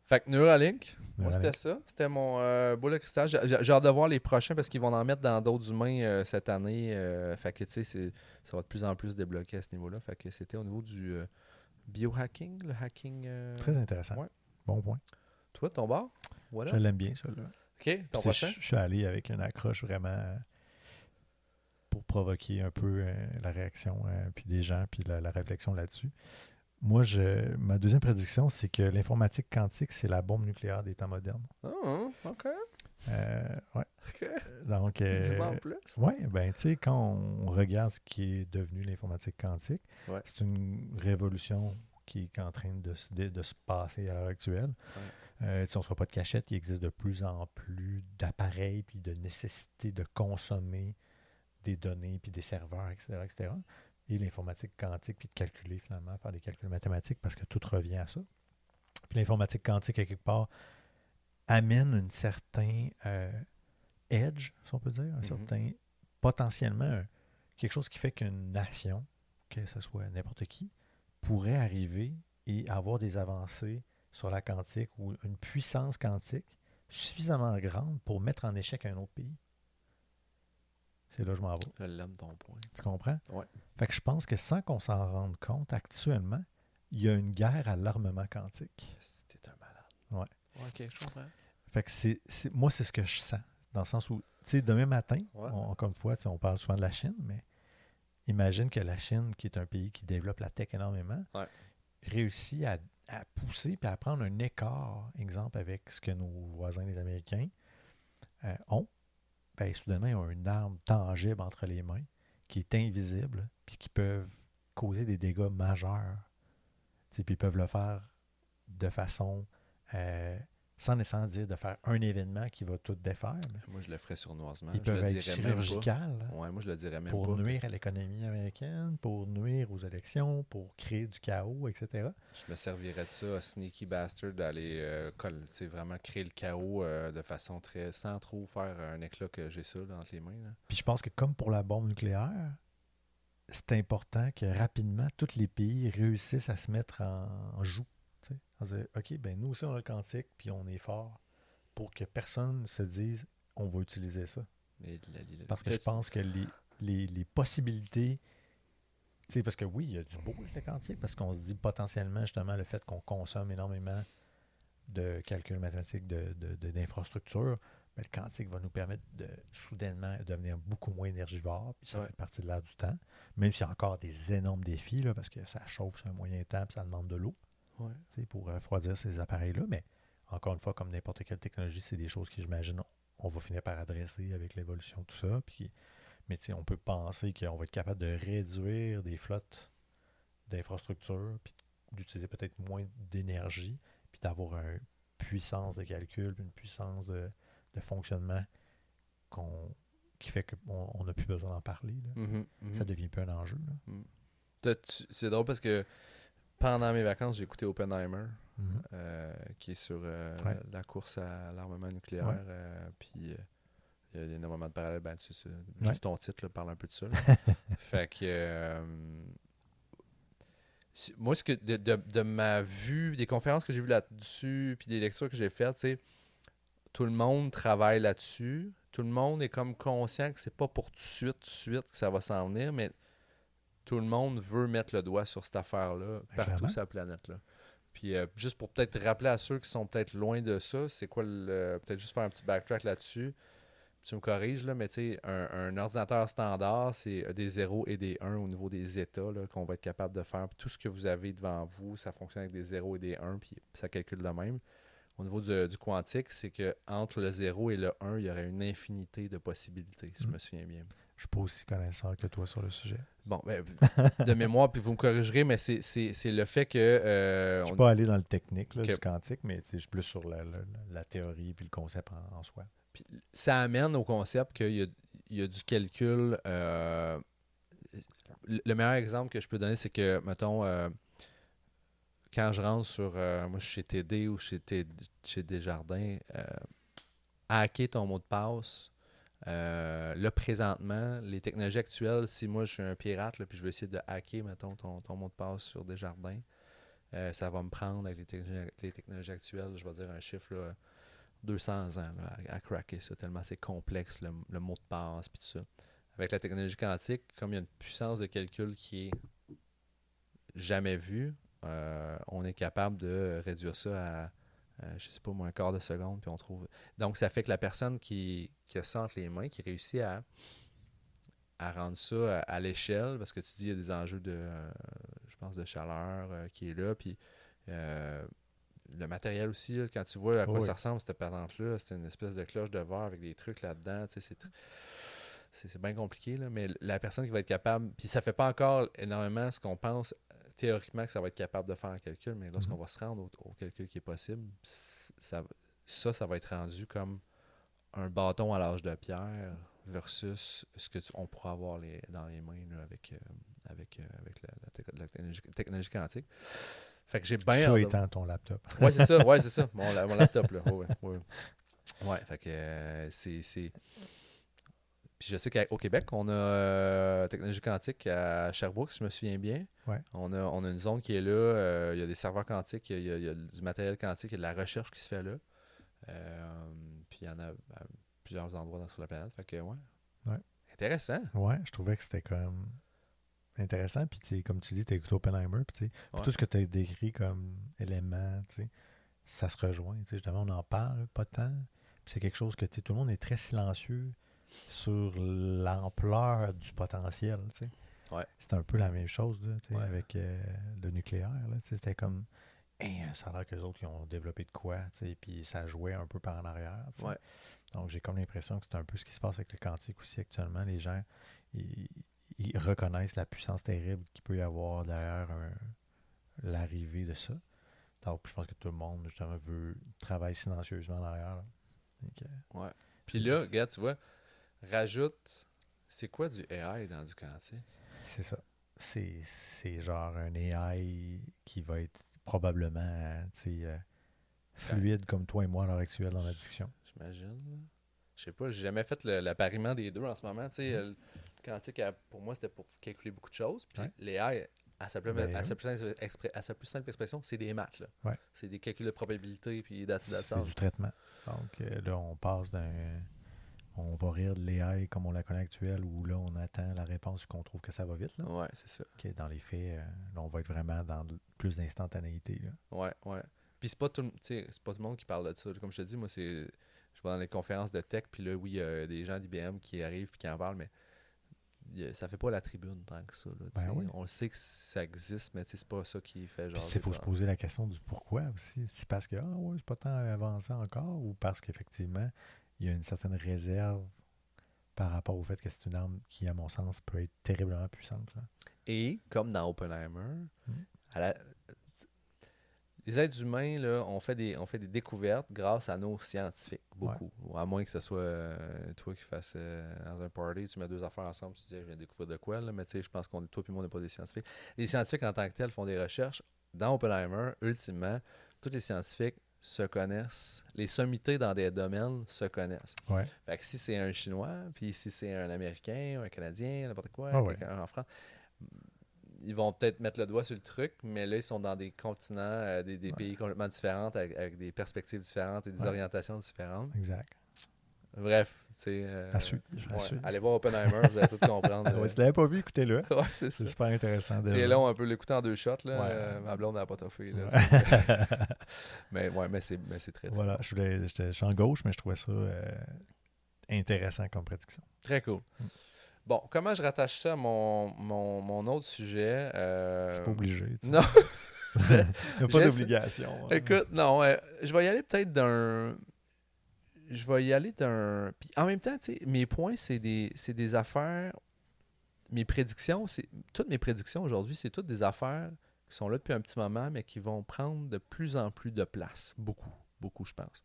Fait que Neuralink, moi Neuralink. c'était ça. C'était mon boule de cristal. J'ai hâte de voir les prochains parce qu'ils vont en mettre dans d'autres humains cette année. Fait que tu sais, ça va de plus en plus débloquer à ce niveau-là. Fait que c'était au niveau du biohacking, le hacking. Très intéressant. Ouais. Bon point. Toi, ton bar? What Je else? l'aime bien, ça. Là. OK, ton Puis, prochain? je suis allé avec une accroche vraiment pour provoquer un peu la réaction puis des gens, puis la réflexion là-dessus. Moi, ma deuxième prédiction, c'est que l'informatique quantique, c'est la bombe nucléaire des temps modernes. Oh, OK. Ouais. OK. Donc, Dis-moi en plus. oui, ben, tu sais, quand on regarde ce qui est devenu l'informatique quantique, Ouais. c'est une révolution qui est en train de se passer à l'heure actuelle. Ouais. On ne se fera pas de cachette, il existe de plus en plus d'appareils puis de nécessité de consommer des données puis des serveurs, etc., etc. Et l'informatique quantique, puis de calculer finalement, faire des calculs mathématiques parce que tout revient à ça. Puis l'informatique quantique, à quelque part, amène un certain edge, si on peut dire, un certain, potentiellement, quelque chose qui fait qu'une nation, que ce soit n'importe qui, pourrait arriver et avoir des avancées sur la quantique ou une puissance quantique suffisamment grande pour mettre en échec un autre pays. C'est là que je m'en vais. Je l'aime ton point. Tu comprends? Ouais. Fait que je pense que sans qu'on s'en rende compte, actuellement, il y a une guerre à l'armement quantique. C'était un malade. Ouais. OK, je comprends. Fait que moi, c'est ce que je sens. Dans le sens où, tu sais, demain matin, encore une fois, on parle souvent de la Chine, mais imagine que la Chine, qui est un pays qui développe la tech énormément, réussit à pousser et à prendre un écart, exemple, avec ce que nos voisins, les Américains, ont. Ben, soudainement, ils ont une arme tangible entre les mains qui est invisible puis qui peuvent causer des dégâts majeurs. Puis ils peuvent le faire de façon sans nécessairement dire de faire un événement qui va tout défaire. Moi, je le ferais sournoisement. Ils peuvent être chirurgicales Ouais, moi, je le dirais même pour pas. nuire à l'économie américaine, pour nuire aux élections, pour créer du chaos, etc. Je me servirais de ça, sneaky bastard, d'aller vraiment créer le chaos de façon très... sans trop faire un éclat que j'ai ça là, entre les mains. Là. Puis je pense que comme pour la bombe nucléaire, c'est important que rapidement, tous les pays réussissent à se mettre en joue. On dit, OK, ben nous aussi, on a le quantique, puis on est fort pour que personne se dise, on va utiliser ça. Parce que je pense que les possibilités, parce que oui, il y a du beau avec le quantique, parce qu'on se dit potentiellement, justement, le fait qu'on consomme énormément de calculs mathématiques, d'infrastructures, ben, le quantique va nous permettre de soudainement devenir beaucoup moins énergivore, puis ça fait partie de l'air du temps, même s'il y a encore des énormes défis, là, parce que ça chauffe sur un moyen temps, puis ça demande de l'eau. Pour refroidir ces appareils-là, mais encore une fois, comme n'importe quelle technologie, c'est des choses que j'imagine on va finir par adresser avec l'évolution de tout ça. Mais on peut penser qu'on va être capable de réduire des flottes d'infrastructures, puis d'utiliser peut-être moins d'énergie, puis d'avoir une puissance de calcul, puis une puissance de fonctionnement qui fait qu'on n'a plus besoin d'en parler. Là. Ça devient plus un enjeu. Là. C'est drôle parce que pendant mes vacances, j'ai écouté Oppenheimer, qui est sur la course à l'armement nucléaire. Puis il y a énormément de parallèles. Ben, juste ton titre là, parle un peu de ça. Fait que moi, ce que de ma vue, des conférences que j'ai vues là-dessus, puis des lectures que j'ai faites, tout le monde travaille là-dessus. Tout le monde est comme conscient que c'est pas pour tout de suite que ça va s'en venir, mais tout le monde veut mettre le doigt sur cette affaire-là partout sur la planète. Là. Puis juste pour peut-être rappeler à ceux qui sont peut-être loin de ça, c'est quoi peut-être juste faire un petit backtrack là-dessus. Tu me corriges, là, mais tu sais, un ordinateur standard, c'est des 0 et des 1 au niveau des états là, qu'on va être capable de faire. Puis tout ce que vous avez devant vous, ça fonctionne avec des 0 et des 1, puis ça calcule de même. Au niveau du quantique, c'est qu'entre le 0 et le 1, il y aurait une infinité de possibilités, si je me souviens bien. Je ne suis pas aussi connaisseur que toi sur le sujet. Bon, ben, de mémoire, puis vous me corrigerez, mais c'est le fait que... je ne suis pas allé dans le technique là, du quantique, mais je suis plus sur la théorie puis le concept en soi. Puis ça amène au concept qu'il y a du calcul. Le meilleur exemple que je peux donner, c'est que, mettons, quand je rentre sur, moi, je suis chez TD ou chez Desjardins, hacker ton mot de passe. Là, présentement, les technologies actuelles, si moi je suis un pirate là, puis je veux essayer de hacker, mettons, ton mot de passe sur Desjardins, ça va me prendre avec les technologies actuelles, je vais dire un chiffre, là, 200 ans là, à cracker ça, tellement c'est complexe le mot de passe puis tout ça. Avec la technologie quantique, comme il y a une puissance de calcul qui est jamais vue, on est capable de réduire ça à je sais pas moi, un quart de seconde, puis on trouve. Donc, ça fait que la personne qui a ça entre les mains, qui réussit à rendre ça à l'échelle, parce que tu dis il y a des enjeux je pense, de chaleur qui est là, puis le matériel aussi, là, quand tu vois à quoi ça ressemble, cette patente-là, c'est une espèce de cloche de verre avec des trucs là-dedans, tu sais, c'est bien compliqué, là, mais la personne qui va être capable, puis ça fait pas encore énormément ce qu'on pense théoriquement que ça va être capable de faire en calcul, mais lorsqu'on va se rendre au calcul qui est possible, ça va être rendu comme un bâton à l'âge de pierre versus ce que on pourra avoir dans les mains là, avec la technologie quantique. Fait que j'ai bien ça étant ton laptop. Ouais, c'est ça. Mon laptop, là. Ouais, fait que c'est... Puis je sais qu'au Québec, on a technologie quantique à Sherbrooke, si je me souviens bien. Ouais. On a une zone qui est là. Il y a des serveurs quantiques, il y a du matériel quantique, il y a de la recherche qui se fait là. Puis il y en a à plusieurs endroits sur la planète. Fait que, ouais. Intéressant. Ouais, je trouvais que c'était comme intéressant. Puis, comme tu dis, tu as écouté Oppenheimer. Puis, tout ce que tu as décrit comme élément, ça se rejoint. Justement, on en parle pas tant. Puis c'est quelque chose que tout le monde est très silencieux sur l'ampleur du potentiel. Ouais. C'est un peu la même chose là, avec le nucléaire. Là, c'était comme ça a l'air qu'eux autres ils ont développé de quoi, puis ça jouait un peu par en arrière. Ouais. Donc j'ai comme l'impression que c'est un peu ce qui se passe avec le quantique aussi actuellement. Les gens ils reconnaissent la puissance terrible qu'il peut y avoir derrière l'arrivée de ça. Donc je pense que tout le monde justement travaille silencieusement derrière. Là. Donc, ouais. Puis là, regarde, tu vois, rajoute, c'est quoi du AI dans du quantique? C'est ça. C'est genre un AI qui va être probablement fluide comme toi et moi à l'heure actuelle dans la discussion. J'imagine. Je sais pas, j'ai jamais fait l'appariement des deux en ce moment. Le quantique, pour moi, c'était pour calculer beaucoup de choses. Puis l'AI, à sa plus simple expression, c'est des maths. Là. Ouais. C'est des calculs de probabilité puis c'est du traitement. Donc là, on passe on va rire de l'AI comme on la connaît actuelle, où là, on attend la réponse qu'on trouve que ça va vite. Là. Ouais, c'est ça. Dans les faits, là, on va être vraiment dans plus d'instantanéité. Là. Ouais. Puis c'est pas tout le monde qui parle de ça. Comme je te dis, moi, je vais dans les conférences de tech, puis là, oui, il y a des gens d'IBM qui arrivent et qui en parlent, mais ça fait pas la tribune tant que ça. Là, oui. On sait que ça existe, mais c'est pas ça qui fait genre. Il faut se poser la question du pourquoi aussi. C'est parce que c'est pas tant avancé encore, ou parce qu'effectivement, il y a une certaine réserve par rapport au fait que c'est une arme qui, à mon sens, peut être terriblement puissante. Là. Et, comme dans Oppenheimer, les êtres humains, là, on fait des découvertes grâce à nos scientifiques, beaucoup. Ouais. À moins que ce soit toi qui fasses dans un party, tu mets deux affaires ensemble, tu te dis j'ai découvert de quoi, là, mais tu sais, je pense que toi et moi, on n'est pas des scientifiques. Les scientifiques en tant que tels font des recherches. Dans Oppenheimer, ultimement, tous les scientifiques se connaissent. Les sommités dans des domaines se connaissent. Ouais. Fait que si c'est un Chinois, puis si c'est un Américain, un Canadien, n'importe quoi, quelqu'un en France, ils vont peut-être mettre le doigt sur le truc, mais là, ils sont dans des continents, des pays complètement différents, avec des perspectives différentes et des orientations différentes. Exact. Bref, tu sais. Allez voir Oppenheimer, vous allez tout comprendre. Si tu l'avais pas vu, écoutez-le. C'est super intéressant. C'est long, on peut l'écouter en 2 shots. Là. Ma blonde n'a pas toffé. mais c'est très, très voilà, bon. Je suis en gauche, mais je trouvais ça intéressant comme prédiction. Très cool. Bon, comment je rattache ça à mon autre sujet? Je suis pas obligé. Non. Il n'y a pas d'obligation. Écoute, non. Je vais y aller peut-être d'un... Puis en même temps, tu sais, mes points, c'est des affaires... Mes prédictions, toutes mes prédictions aujourd'hui, c'est toutes des affaires qui sont là depuis un petit moment, mais qui vont prendre de plus en plus de place. Beaucoup, je pense.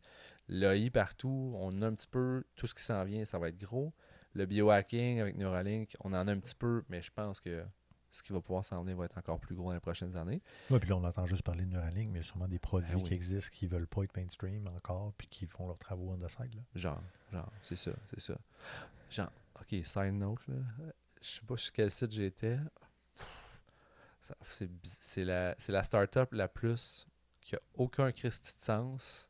l'AI partout, on a un petit peu tout ce qui s'en vient, ça va être gros. Le biohacking avec Neuralink, on en a un petit peu, mais je pense que ce qui va pouvoir s'en venir va être encore plus gros dans les prochaines années. Oui, puis là, on entend juste parler de Neuralink, mais il y a sûrement des produits Ben oui. qui existent qui ne veulent pas être mainstream encore, puis qui font leurs travaux on the side. Là. Genre, c'est ça. Genre, OK, side note, là. Je sais pas sur quel site j'étais. C'est la startup la plus qui a aucun Christi de sens,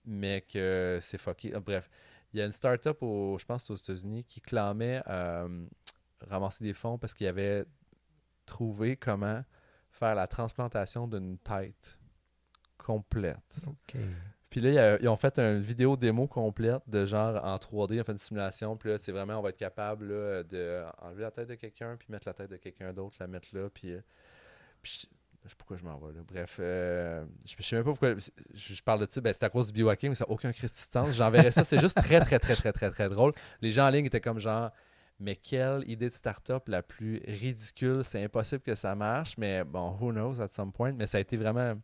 mais que c'est fucké. Bref, il y a une startup, je pense aux États-Unis, qui clamait ramasser des fonds parce qu'il avait trouvé comment faire la transplantation d'une tête complète. OK. Puis là, ils ont fait une vidéo démo complète de genre en 3D, ils ont fait une simulation. Puis là, c'est vraiment, on va être capable là, de enlever la tête de quelqu'un, puis mettre la tête de quelqu'un d'autre, la mettre là. Puis je sais pourquoi je m'en vais là. Bref, je sais même pas pourquoi je parle de ça. Ben, c'est à cause du biohacking, mais ça n'a aucun Christi de sens. J'enverrai ça. C'est juste très, très, très, très, très, très drôle. Les gens en ligne étaient comme genre, mais quelle idée de start-up la plus ridicule. C'est impossible que ça marche, mais bon, who knows at some point. Mais ça a été vraiment.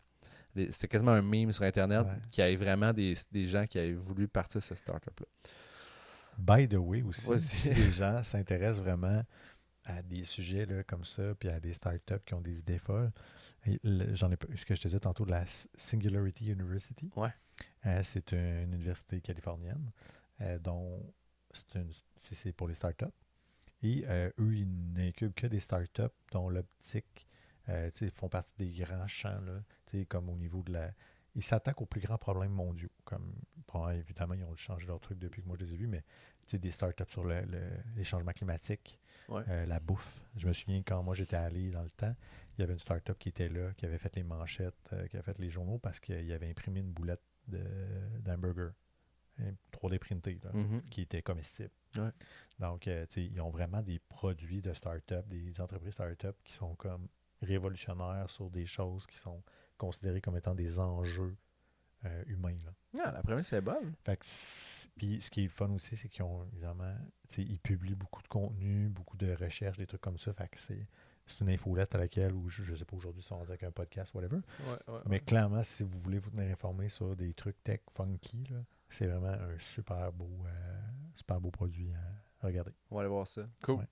C'était quasiment un meme sur Internet qui avait vraiment des gens qui avaient voulu partir de cette start-up-là. By the way aussi, Vas-y. si les gens s'intéressent vraiment à des sujets là, comme ça, puis à des startups qui ont des idées folles, j'en ai ce que je te disais tantôt de la Singularity University. Ouais. C'est une université californienne dont c'est pour les startups. Et eux, ils n'incubent que des startups dont l'optique font partie des grands champs, là, comme au niveau de la... Ils s'attaquent aux plus grands problèmes mondiaux. Comme, évidemment, ils ont changé leur truc depuis que moi je les ai vus, mais des startups sur les changements climatiques, la bouffe. Je me souviens quand moi j'étais allé dans le temps, il y avait une startup qui était là, qui avait fait les manchettes, qui avait fait les journaux parce qu'il avait imprimé une boulette d'hamburger 3D printé, là, qui était comestible. Ouais. Donc, ils ont vraiment des produits de start-up, des entreprises start-up qui sont comme révolutionnaires sur des choses qui sont considérées comme étant des enjeux humains. Là. Ah, la première, c'est bonne. Fait que puis ce qui est fun aussi, c'est qu'ils ont évidemment, ils publient beaucoup de contenu, beaucoup de recherches, des trucs comme ça. Fait que c'est une infolette à laquelle, ou je sais pas aujourd'hui si on va dire avec un podcast, whatever. Mais clairement, si vous voulez vous tenir informé sur des trucs tech funky, là, c'est vraiment un super beau produit à regarder. On va aller voir ça. Cool.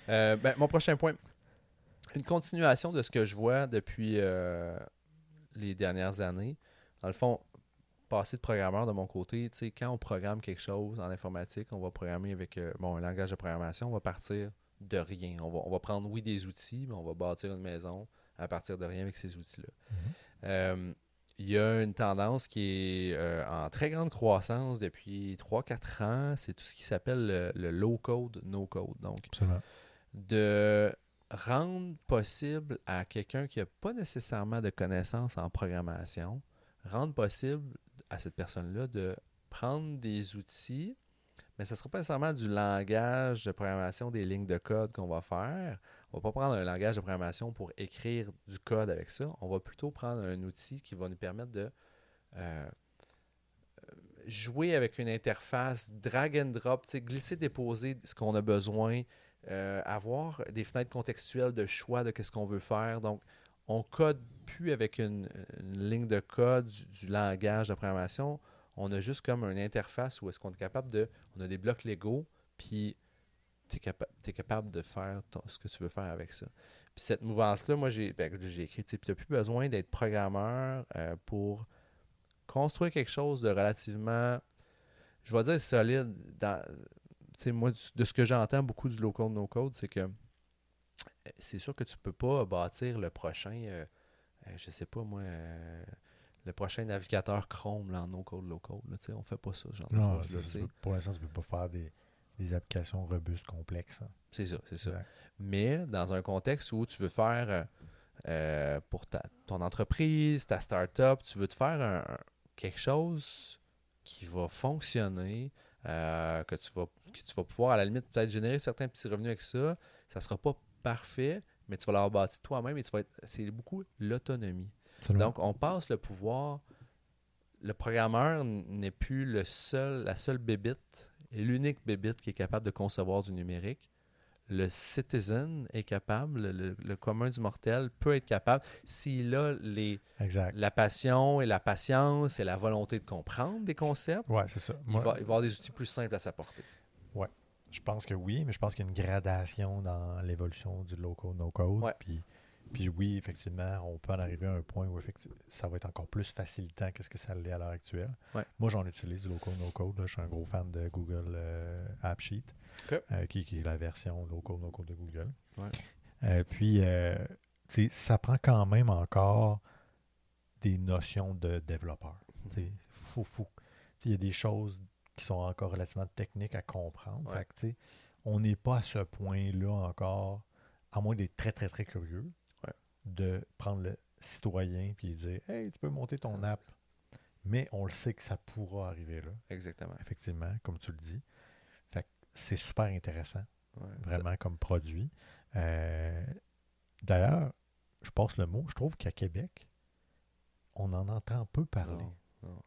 Ouais. Mon prochain point. Une continuation de ce que je vois depuis les dernières années. Dans le fond, passer de programmeur de mon côté, quand on programme quelque chose en informatique, on va programmer avec un langage de programmation, on va partir de rien. On va prendre, des outils, mais on va bâtir une maison à partir de rien avec ces outils-là. Il y a une tendance qui est en très grande croissance depuis 3-4 ans. C'est tout ce qui s'appelle le low-code, no-code. Donc, absolument. De rendre possible à quelqu'un qui n'a pas nécessairement de connaissances en programmation, rendre possible à cette personne-là de prendre des outils, mais ce ne sera pas nécessairement du langage de programmation, des lignes de code qu'on va faire. On ne va pas prendre un langage de programmation pour écrire du code avec ça. On va plutôt prendre un outil qui va nous permettre de jouer avec une interface, drag and drop, glisser, déposer ce qu'on a besoin, avoir des fenêtres contextuelles de choix de ce qu'on veut faire. Donc, on ne code plus avec une ligne de code du langage de programmation. On a juste comme une interface où est-ce qu'on est capable de... On a des blocs Lego, puis tu es capable de faire ce que tu veux faire avec ça. Puis cette mouvance-là, moi, j'ai écrit, tu n'as plus besoin d'être programmeur pour construire quelque chose de relativement, je vais dire, solide. Moi, de ce que j'entends beaucoup du low-code, no-code, c'est que c'est sûr que tu ne peux pas bâtir le prochain, je sais pas moi, le prochain navigateur Chrome là, en no-code, low-code. On ne fait pas ça, genre non, de choses. Pour l'instant, tu ne peux pas faire des applications robustes, complexes. Hein. C'est ça. Exact. Mais dans un contexte où tu veux faire pour ton entreprise, ta start-up, tu veux te faire quelque chose qui va fonctionner, que tu vas pouvoir à la limite peut-être générer certains petits revenus avec ça. Ça ne sera pas parfait, mais tu vas l'avoir bâti toi-même et c'est beaucoup l'autonomie. Absolument. Donc, on passe le pouvoir. Le programmeur n'est plus la seule bébite et l'unique bébite qui est capable de concevoir du numérique. le citizen est capable, le commun du mortel peut être capable, s'il a Exact. la passion et la patience et la volonté de comprendre des concepts, Ouais, c'est ça. il va avoir des outils plus simples à sa portée. Je pense que oui, mais je pense qu'il y a une gradation dans l'évolution du low-code, no-code. Ouais. Puis oui, effectivement, on peut en arriver à un point où ça va être encore plus facilitant que ce que ça l'est à l'heure actuelle. Ouais. Moi, j'en utilise du low-code, no-code. Là. Je suis un gros fan de Google AppSheet, OK. qui est la version low-code, no-code de Google. Ouais. Puis, tu sais, ça prend quand même encore des notions de développeur. Il y a des choses qui sont encore relativement techniques à comprendre. Ouais. Fait que, tu sais, on n'est pas à ce point-là encore, à moins d'être très, très, très curieux, de prendre le citoyen et dire « Hey, tu peux monter ton app. » Mais on le sait que ça pourra arriver là. Exactement. Effectivement, comme tu le dis. Fait que c'est super intéressant, vraiment, Ça... comme produit. D'ailleurs, je passe le mot, je trouve qu'à Québec, on en entend peu parler. Non.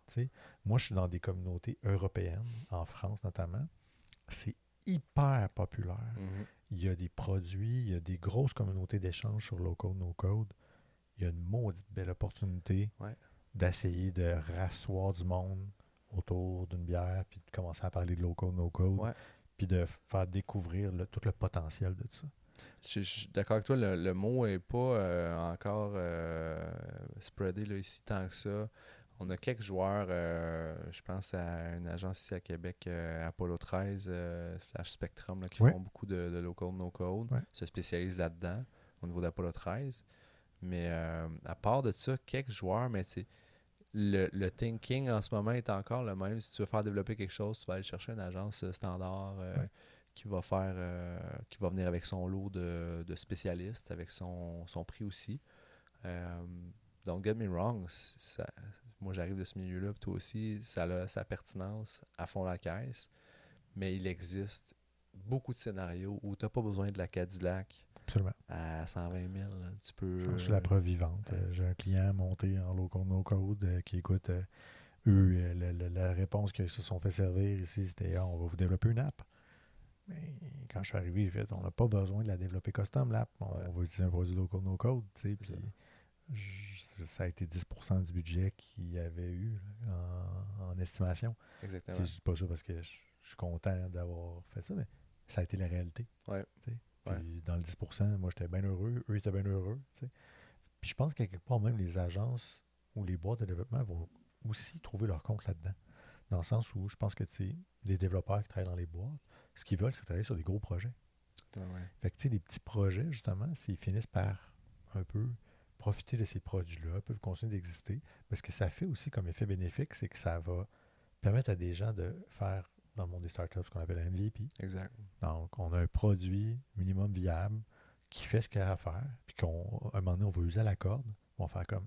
Moi, je suis dans des communautés européennes, en France notamment. C'est hyper populaire. Mm-hmm. Il y a des produits, il y a des grosses communautés d'échange sur low-code, no-code. Il y a une maudite belle opportunité d'essayer de rasseoir du monde autour d'une bière, puis de commencer à parler de low-code, no-code, puis de faire découvrir tout le potentiel de ça. Je suis d'accord avec toi, le mot n'est pas encore spreadé là, ici tant que ça. On a quelques joueurs, je pense à une agence ici à Québec, Apollo 13 / Spectrum, là, qui font beaucoup de low-code, no-code, se spécialisent là-dedans au niveau d'Apollo 13. Mais à part de ça, quelques joueurs, mais tu sais, le thinking en ce moment est encore le même. Si tu veux faire développer quelque chose, tu vas aller chercher une agence standard qui va qui va venir avec son lot de spécialistes, avec son prix aussi. Don't get me wrong, moi j'arrive de ce milieu-là, puis toi aussi, ça a sa pertinence à fond la caisse, mais il existe beaucoup de scénarios où tu n'as pas besoin de la Cadillac. Absolument. À 120 000, tu peux... Je suis la preuve vivante. J'ai un client monté en low-code, no-code qui écoute eux, la réponse qu'ils se sont fait servir ici, c'était on va vous développer une app. Mais quand je suis arrivé, j'ai fait on n'a pas besoin de la développer custom, l'app. On va utiliser un produit low-code, no-code. Puis ça a été 10% du budget qu'il y avait eu en estimation. Exactement. Je ne dis pas ça parce que je suis content d'avoir fait ça, mais ça a été la réalité. Puis dans le 10%, moi j'étais bien heureux, eux étaient bien heureux. T'sais. Puis je pense qu'à quelque part, même les agences ou les boîtes de développement vont aussi trouver leur compte là-dedans. Dans le sens où je pense que les développeurs qui travaillent dans les boîtes, ce qu'ils veulent, c'est travailler sur des gros projets. Fait que les petits projets, justement, s'ils finissent par un peu profiter de ces produits-là, peuvent continuer d'exister, mais ce que ça fait aussi comme effet bénéfique, c'est que ça va permettre à des gens de faire dans le monde des startups ce qu'on appelle un MVP. Exact. Donc, on a un produit minimum viable qui fait ce qu'il y a à faire, puis qu'à un moment donné, on va user à la corde. On va faire comme,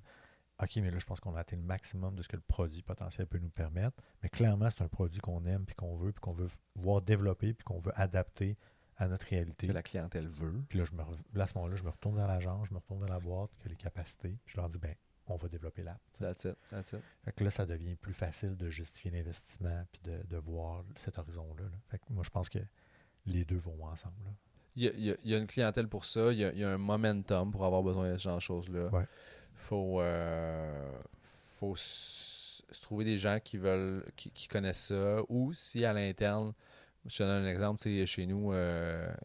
OK, mais là, je pense qu'on a atteint le maximum de ce que le produit potentiel peut nous permettre. Mais clairement, c'est un produit qu'on aime, puis qu'on veut voir développer, puis qu'on veut adapter à notre réalité. Que la clientèle veut. Puis là, à ce moment-là, je me retourne vers l'agence, je me retourne vers la boîte, qui a les capacités, puis je leur dis, on va développer l'app. That's it. Fait que là, ça devient plus facile de justifier l'investissement puis de voir cet horizon-là. Là. Fait que moi, je pense que les deux vont ensemble. Là. Il y a une clientèle pour ça. Il y a un momentum pour avoir besoin de ce genre de choses-là. Ouais. Faut se trouver des gens qui connaissent ça. Ou si à l'interne, je te donne un exemple, chez nous,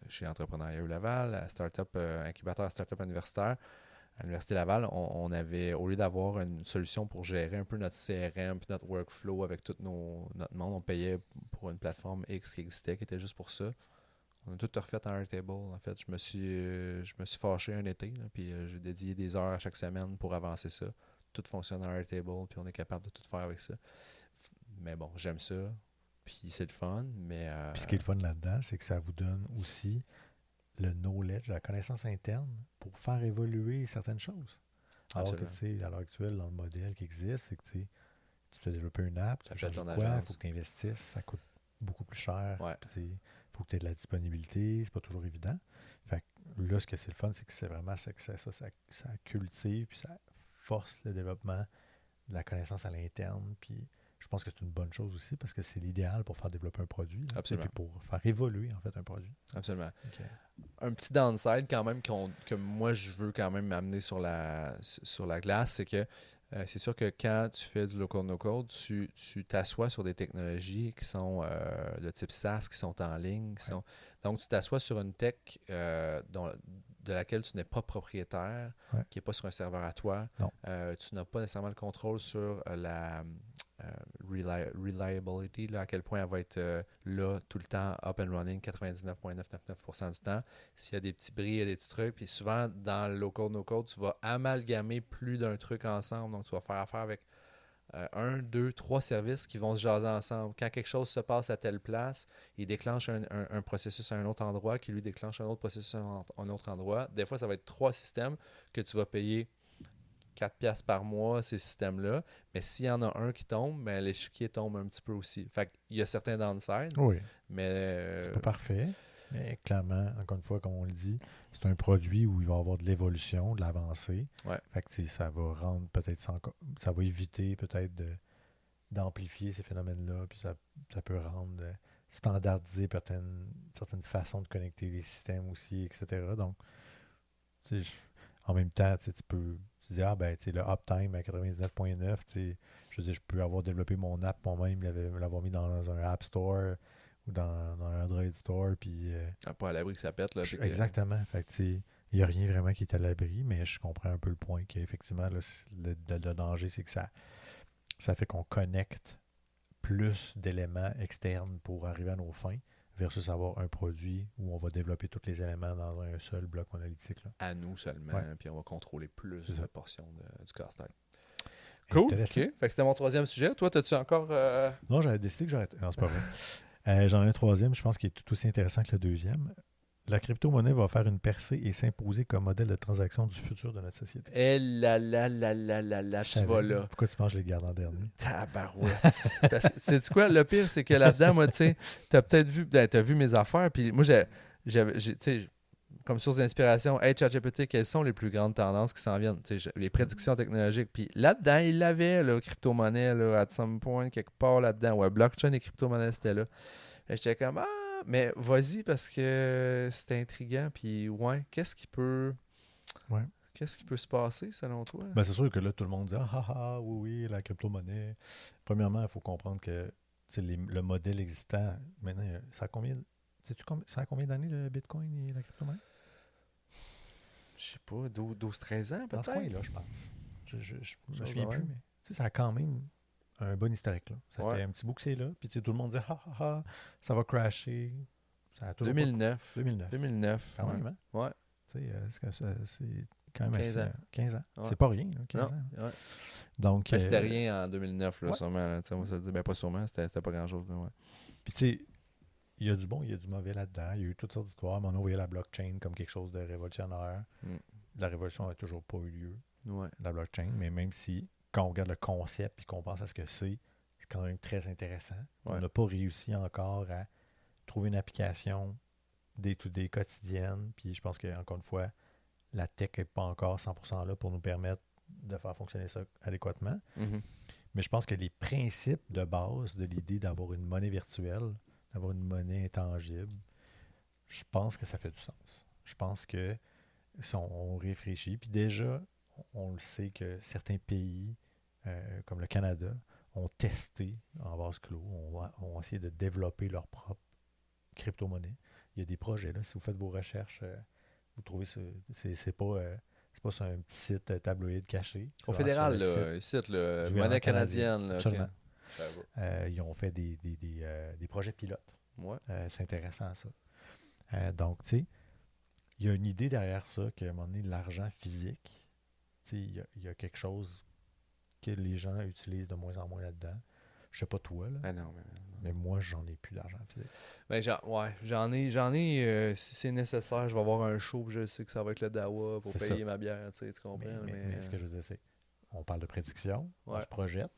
chez Entrepreneuriat Laval, la startup incubateur à startup universitaire, à l'Université Laval, on avait, au lieu d'avoir une solution pour gérer un peu notre CRM puis notre workflow avec tout notre monde, on payait pour une plateforme X qui existait, qui était juste pour ça. On a tout refait en Airtable. En fait, je me suis fâché un été, là, puis j'ai dédié des heures à chaque semaine pour avancer ça. Tout fonctionne en Airtable, puis on est capable de tout faire avec ça. Mais bon, j'aime ça, puis c'est le fun, mais... Puis ce qui est le fun là-dedans, c'est que ça vous donne aussi le knowledge, la connaissance interne pour faire évoluer certaines choses. Alors que, à l'heure actuelle, dans le modèle qui existe, c'est que tu t'as développé une app, tu achètes quoi, il faut que tu investisses, ça coûte beaucoup plus cher. Il faut que tu aies de la disponibilité, c'est pas toujours évident. Fait que là, ce que c'est le fun, c'est que c'est vraiment ça cultive, puis ça force le développement de la connaissance à l'interne, puis je pense que c'est une bonne chose aussi parce que c'est l'idéal pour faire développer un produit. Absolument. Et pour faire évoluer, en fait, un produit. Absolument. Okay. un petit downside quand même que moi je veux quand même m'amener sur la glace, c'est que c'est sûr que quand tu fais du low-code, no-code, tu t'assois sur des technologies qui sont de type SaaS, qui sont en ligne. Donc, tu t'assois sur une tech de laquelle tu n'es pas propriétaire, qui n'est pas sur un serveur à toi. Tu n'as pas nécessairement le contrôle sur la reliability, là, à quel point elle va être là tout le temps, up and running, 99,999% du temps. S'il y a des petits bris, il y a des petits trucs. Puis souvent, dans le low-code, no-code, tu vas amalgamer plus d'un truc ensemble. Donc, tu vas faire affaire avec 1, 2, 3 services qui vont se jaser ensemble. Quand quelque chose se passe à telle place, il déclenche un processus à un autre endroit qui lui déclenche un autre processus à un autre endroit. Des fois, ça va être 3 systèmes que tu vas payer 4$ par mois, ces systèmes-là. Mais s'il y en a un qui tombe, ben, l'échiquier tombe un petit peu aussi. Fait qu'il y a certains downsides. Oui. Mais c'est pas parfait. Mais clairement, encore une fois, comme on le dit, c'est un produit où il va y avoir de l'évolution, de l'avancée. Fait que ça va rendre peut-être ça va éviter peut-être d'amplifier ces phénomènes-là. Puis ça peut rendre standardiser certaines façons de connecter les systèmes aussi, etc. Donc, en même temps, tu peux dis, le uptime à 99.9, je veux dire, je peux avoir développé mon app moi-même, l'avoir mis dans un App Store ou dans un Android Store. Puis, pas à l'abri que ça pète. Là, exactement. Fait que, il n'y a rien vraiment qui est à l'abri, mais je comprends un peu le point qu'effectivement, là, le danger, c'est que ça fait qu'on connecte plus d'éléments externes pour arriver à nos fins versus avoir un produit où on va développer tous les éléments dans un seul bloc monolithique. Là. À nous seulement, puis on va contrôler plus de portions du casse-tête. Cool. OK. Fait que c'était mon troisième sujet. Toi, as-tu encore... Non, j'avais décidé que j'arrêtais. Non, c'est pas vrai. J'en ai un troisième, je pense, qui est tout aussi intéressant que le deuxième. La crypto-monnaie va faire une percée et s'imposer comme modèle de transaction du futur de notre société. Eh là, tu vas là. Pourquoi tu penses que je les garde en dernier? Tabarouette. Parce que, sais-tu quoi, le pire, c'est que là-dedans, moi, tu sais, t'as peut-être vu mes affaires, puis moi, j'avais, tu sais, comme source d'inspiration, hey, ChatGPT, quelles sont les plus grandes tendances qui s'en viennent? Les prédictions technologiques. Puis là-dedans, il l'avait, là, crypto-monnaie, là, at some point, quelque part là-dedans. Ouais, blockchain et crypto-monnaie, c'était là. Et j'étais comme, mais vas-y, parce que c'est intriguant. Puis, ouais, qu'est-ce qui peut se passer, selon toi? Ben, c'est sûr que là, tout le monde dit, oui, la crypto-monnaie. Premièrement, il faut comprendre que le modèle existant, maintenant, ça a combien... Sais-tu ça a combien d'années le Bitcoin et la crypto-monnaie? Je sais pas, 12-13 ans peut-être? Dans ce coin-là, je pense. Je me souviens plus, mais ça a quand même un bon historique. Là. Ça fait un petit bout que c'est là. Puis tout le monde dit ça va crasher. Ça a 2009. 2009. Quand même, hein? Ouais. C'est quand même 15 ans. 15 ans. Ouais. C'est pas rien, là, 15 ans. Ouais. Donc, c'était rien en 2009, là, sûrement. Là, on va se dire, pas sûrement, c'était pas grand-chose. Puis tu sais, il y a du bon, il y a du mauvais là-dedans. Il y a eu toutes sortes d'histoires. Mais on a envoyé la blockchain comme quelque chose de révolutionnaire. La révolution n'a toujours pas eu lieu, la blockchain. Mais même si, quand on regarde le concept et qu'on pense à ce que c'est quand même très intéressant. On n'a pas réussi encore à trouver une application day-to-day quotidienne. Puis je pense qu'encore une fois, la tech n'est pas encore 100% là pour nous permettre de faire fonctionner ça adéquatement. Mais je pense que les principes de base de l'idée d'avoir une monnaie virtuelle, d'avoir une monnaie intangible, je pense que ça fait du sens. Je pense que si on réfléchit, puis déjà, on le sait que certains pays, comme le Canada, ont testé en vase clos, ont essayé de développer leur propre crypto-monnaie. Il y a des projets, là. Si vous faites vos recherches, vous trouvez c'est pas sur un petit site tabloïd caché. Au fédéral, là, ici, monnaie canadienne. Là, absolument. Okay. Ils ont fait des projets pilotes. C'est intéressant, ça. Donc, tu sais, il y a une idée derrière ça qu'à un moment donné, l'argent physique, il y a quelque chose que les gens utilisent de moins en moins là-dedans. Je sais pas toi, là. Mais moi, j'en ai plus d'argent physique. Ben, j'en ai si c'est nécessaire, je vais avoir un show, je sais que ça va être le DAWA pour payer ma bière, tu comprends? Mais ce que je veux dire, c'est on parle de prédiction, on se projette.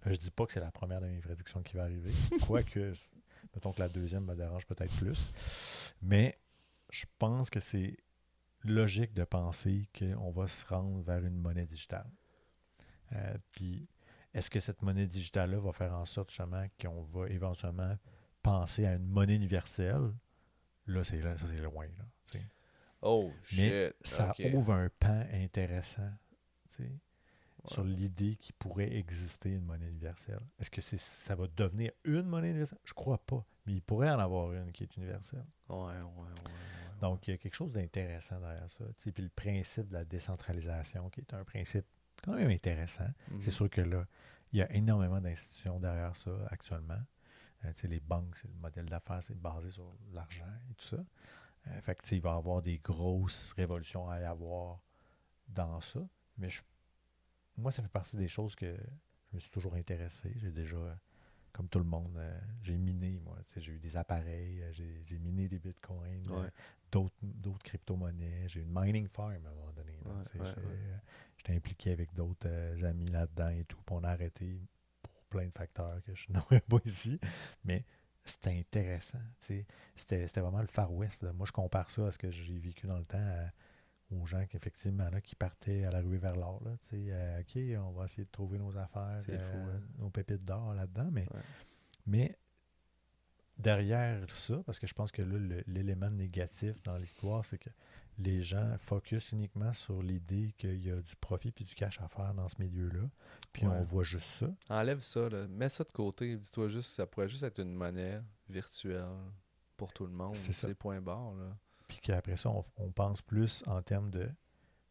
Je dis pas que c'est la première de mes prédictions qui va arriver. Quoique, mettons que la deuxième me dérange peut-être plus. Mais je pense que c'est logique de penser qu'on va se rendre vers une monnaie digitale. Puis, est-ce que cette monnaie digitale-là va faire en sorte justement qu'on va éventuellement penser à une monnaie universelle? Là, ça c'est loin. Là, Oh, Mais shit. ça OK. ouvre un pan intéressant, tu sais, Ouais. sur l'idée qu'il pourrait exister une monnaie universelle. Est-ce que ça va devenir une monnaie universelle? Je crois pas. Mais il pourrait en avoir une qui est universelle. Ouais. Donc, il y a quelque chose d'intéressant derrière ça. Tu sais, puis le principe de la décentralisation, qui est un principe quand même intéressant. Mhm. C'est sûr que là, il y a énormément d'institutions derrière ça actuellement. Tu sais, les banques, c'est le modèle d'affaires, c'est basé sur l'argent et tout ça. Fait que, tu sais, il va y avoir des grosses révolutions à y avoir dans ça. Mais moi, ça fait partie des choses que je me suis toujours intéressé. J'ai déjà, comme tout le monde, j'ai miné, moi. Tu sais, j'ai eu des appareils, j'ai miné des bitcoins, Ouais. d'autres crypto-monnaies. J'ai une mining farm à un moment donné. Là, tu sais, j'étais impliqué avec d'autres amis là-dedans et tout. Puis on a arrêté pour plein de facteurs que je n'aurais pas ici. Mais c'était intéressant. Tu sais. C'était vraiment le Far West. Là. Moi, je compare ça à ce que j'ai vécu dans le temps aux gens qui, effectivement, là, qui partaient à la ruée vers l'or. Là, tu sais, OK, on va essayer de trouver nos affaires, C'est fou, hein? nos pépites d'or là-dedans. Ouais. Mais derrière ça, parce que je pense que là, l'élément négatif dans l'histoire, c'est que les gens focus uniquement sur l'idée qu'il y a du profit puis du cash à faire dans ce milieu-là. Puis Ouais. on voit juste ça. Enlève ça, là. Mets ça de côté. Dis-toi juste que ça pourrait juste être une monnaie virtuelle pour tout le monde. C'est ça. C'est point barre, là. Puis qu'après ça, on pense plus en termes de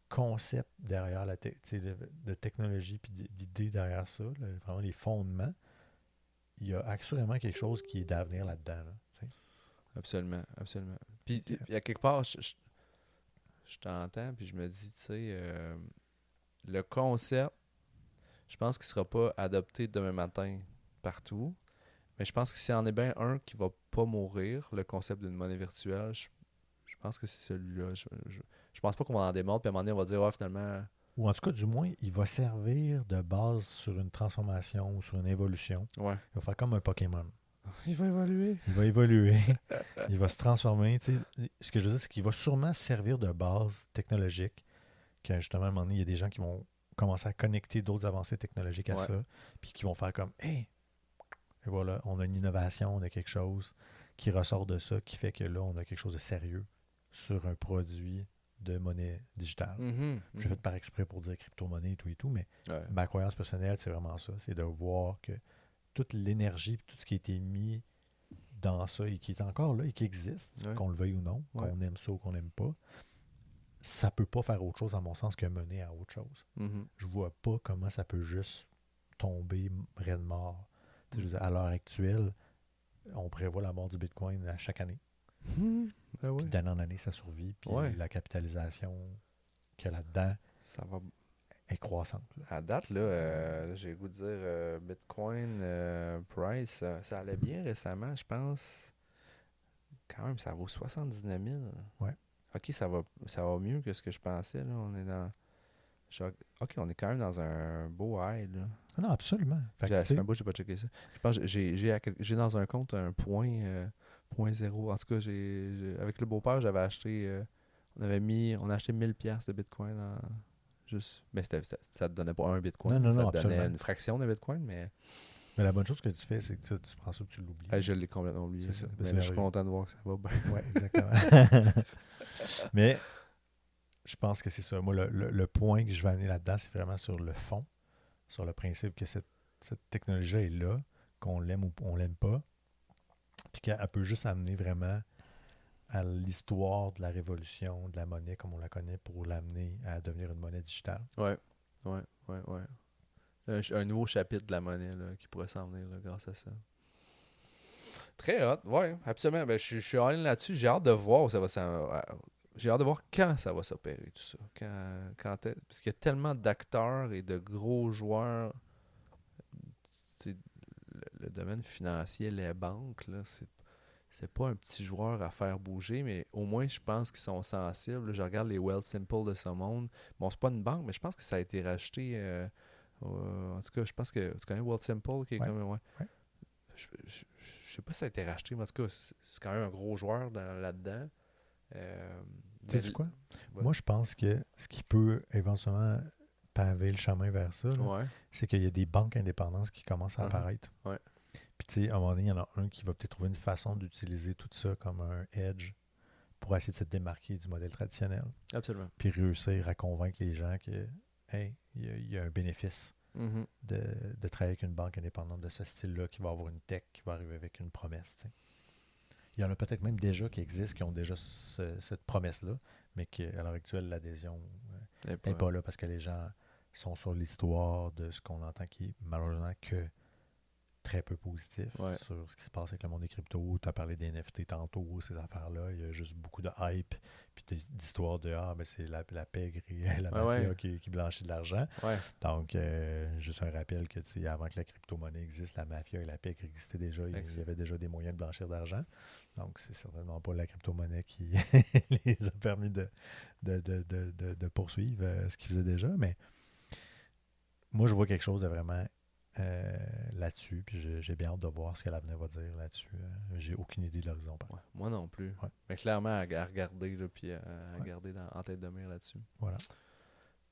concept derrière de technologie puis d'idées derrière ça, là, vraiment les fondements. Il y a absolument quelque chose qui est d'avenir là-dedans. Là, tu sais. Absolument. Puis, à quelque part, je t'entends, puis je me dis, tu sais, le concept, je pense qu'il sera pas adopté demain matin partout, mais je pense que s'il y en est bien un qui va pas mourir, le concept d'une monnaie virtuelle, je pense que c'est celui-là. Je pense pas qu'on va en démordre, puis à un moment donné, on va dire, ouais, finalement, Ou en tout cas, du moins, il va servir de base sur une transformation ou sur une évolution. ouais. Il va faire comme un Pokémon. Il va évoluer. Il va évoluer, il va se transformer. Tu sais, ce que je veux dire, c'est qu'il va sûrement servir de base technologique, que justement, à un moment donné, il y a des gens qui vont commencer à connecter d'autres avancées technologiques à Ouais. ça, puis qui vont faire comme, hey, et voilà, on a une innovation, on a quelque chose qui ressort de ça, qui fait que là, on a quelque chose de sérieux sur un produit de monnaie digitale. Mhm, J'ai fait par exprès pour dire crypto-monnaie et tout, mais Ouais. ma croyance personnelle, c'est vraiment ça. C'est de voir que toute l'énergie et tout ce qui a été mis dans ça et qui est encore là et qui existe, Ouais. qu'on le veuille ou non, Ouais. qu'on aime ça ou qu'on n'aime pas, ça peut pas faire autre chose, à mon sens, que mener à autre chose. Mhm. Je vois pas comment ça peut juste tomber raide mort. Tu sais, je veux dire, à l'heure actuelle, on prévoit la mort du Bitcoin à chaque année. Ah ouais. Puis d'année en année, ça survit. Puis Ouais. la capitalisation qu'il y a là-dedans Ça va. est croissante. Là. À date, là, j'ai le goût de dire Bitcoin price, ça allait bien récemment, je pense. Quand même, ça vaut 79 000. Ouais. OK, ça va mieux que ce que je pensais. Là. On est dans. OK, on est quand même dans un beau high. Là. Ah non, absolument. Fait que, Ça tu sais, fait un bout que j'ai pas checké ça. Je pense que j'ai dans un compte un point 0. En tout cas, avec le beau-père, j'avais acheté. On a acheté 1000 pièces de Bitcoin juste. Mais ça te donnait pas un Bitcoin. Non, ça non, te donnait absolument. une fraction de Bitcoin, mais mais la bonne chose que tu fais, c'est que tu prends ça et tu l'oublies. je l'ai complètement oublié. C'est ça. Mais C'est là, je suis merveilleux. content de voir que ça va bien. Oui, exactement. Mais je pense que c'est ça. Moi, le point que je vais amener là-dedans, c'est vraiment sur le fond, sur le principe que cette technologie est là, qu'on l'aime ou on l'aime pas, puis qu'elle peut juste amener vraiment à l'histoire de la révolution de la monnaie comme on la connaît pour l'amener à devenir une monnaie digitale. Ouais. Un nouveau chapitre de la monnaie là, qui pourrait s'en venir là, grâce à ça. Très hot, ouais, absolument. Ben, je suis en ligne là-dessus. J'ai hâte de voir où ça va j'ai hâte de voir quand ça va s'opérer, tout ça. Parce qu'il y a tellement d'acteurs et de gros joueurs. Tu sais, le domaine financier, les banques, là, c'est pas un petit joueur à faire bouger, mais au moins, je pense qu'ils sont sensibles. Là, je regarde les Wealthsimple de ce monde. Bon, c'est pas une banque, mais je pense que ça a été racheté. En tout cas, je pense que tu connais Wealthsimple, qui est Ouais. comme. Ouais. Ouais. Je sais pas si ça a été racheté, mais en tout cas, c'est quand même un gros joueur là-dedans. Sais-tu quoi? Ouais. Moi, je pense que ce qui peut éventuellement paver le chemin vers ça, là, Ouais. c'est qu'il y a des banques indépendantes qui commencent à Uh-huh. apparaître. Ouais. Puis, tu sais, à un moment donné, il y en a un qui va peut-être trouver une façon d'utiliser tout ça comme un edge pour essayer de se démarquer du modèle traditionnel. Absolument. Puis réussir à convaincre les gens que, hey, il y a un bénéfice Mhm. de travailler avec une banque indépendante de ce style-là qui va avoir une tech qui va arriver avec une promesse. T'sais. Il y en a peut-être même déjà qui existent, qui ont déjà cette promesse-là, mais qu'à l'heure actuelle, l'adhésion n'est pas là parce que les gens sont sur l'histoire de ce qu'on entend qui est malheureusement que très peu positif sur ce qui se passe avec le monde des cryptos. Tu as parlé des NFT tantôt, ces affaires-là. Il y a juste beaucoup de hype puis d'histoires de c'est la pègre et la mafia qui blanchit de l'argent. Ouais. Donc, juste un rappel que avant que la crypto-monnaie existe, la mafia et la pègre existaient déjà. Il y avait déjà des moyens de blanchir d'argent. Donc, c'est certainement pas la crypto-monnaie qui les a permis de poursuivre ce qu'ils faisaient déjà. Mais moi, je vois quelque chose de vraiment là-dessus, puis j'ai bien hâte de voir ce que l'avenir va dire là-dessus. J'ai aucune idée de l'horizon. Ouais, moi non plus. Ouais. Mais clairement, à regarder, là, puis à garder en tête de mire là-dessus. Voilà.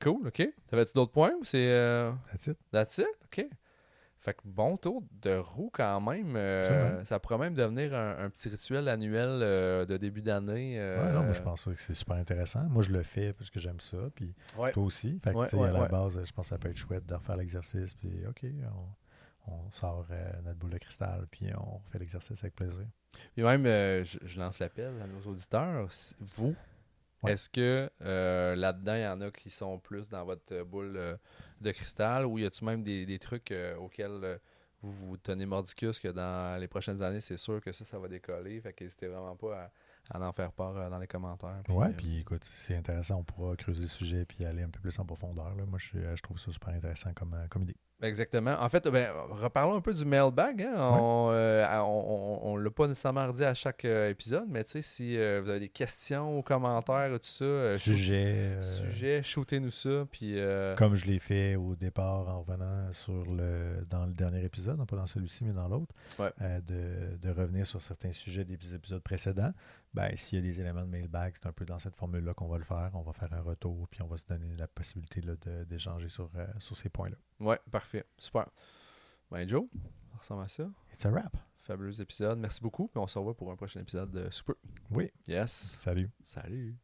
Cool, OK. T'avais-tu d'autres points ou c'est... That's it. That's it? OK. Fait que bon tour de roue quand même. Ça pourrait même devenir un petit rituel annuel de début d'année. Non, moi je pense que c'est super intéressant. Moi je le fais parce que j'aime ça, puis toi aussi. Fait que à la base, je pense que ça peut être chouette de refaire l'exercice, puis OK, on sort notre boule de cristal, puis on fait l'exercice avec plaisir. Puis même, je lance l'appel à nos auditeurs. Vous, est-ce que là-dedans, il y en a qui sont plus dans votre boule de cristal, ou y a-tu même des trucs auxquels vous vous tenez mordicus que dans les prochaines années, c'est sûr que ça va décoller? Fait qu'hésitez vraiment pas à en faire part dans les commentaires. Puis écoute, c'est intéressant, on pourra creuser le sujet puis aller un peu plus en profondeur. Là. Moi, je trouve ça super intéressant comme idée. Exactement. En fait, reparlons un peu du mailbag. Hein? On l'a pas nécessairement dit à chaque épisode, mais tu sais, si vous avez des questions ou commentaires, tout ça, sujet, shootez-nous ça. Puis, comme je l'ai fait au départ en revenant dans le dernier épisode, non pas dans celui-ci, mais dans l'autre, de revenir sur certains sujets des épisodes précédents. S'il y a des éléments de mailbag, c'est un peu dans cette formule-là qu'on va le faire. On va faire un retour, puis on va se donner la possibilité là, d'échanger sur ces points-là. Ouais, parfait. Super. Joe, ça ressemble à ça. It's a wrap. Fabuleux épisode. Merci beaucoup. Puis on se revoit pour un prochain épisode de Super. Oui. Yes. Salut. Salut.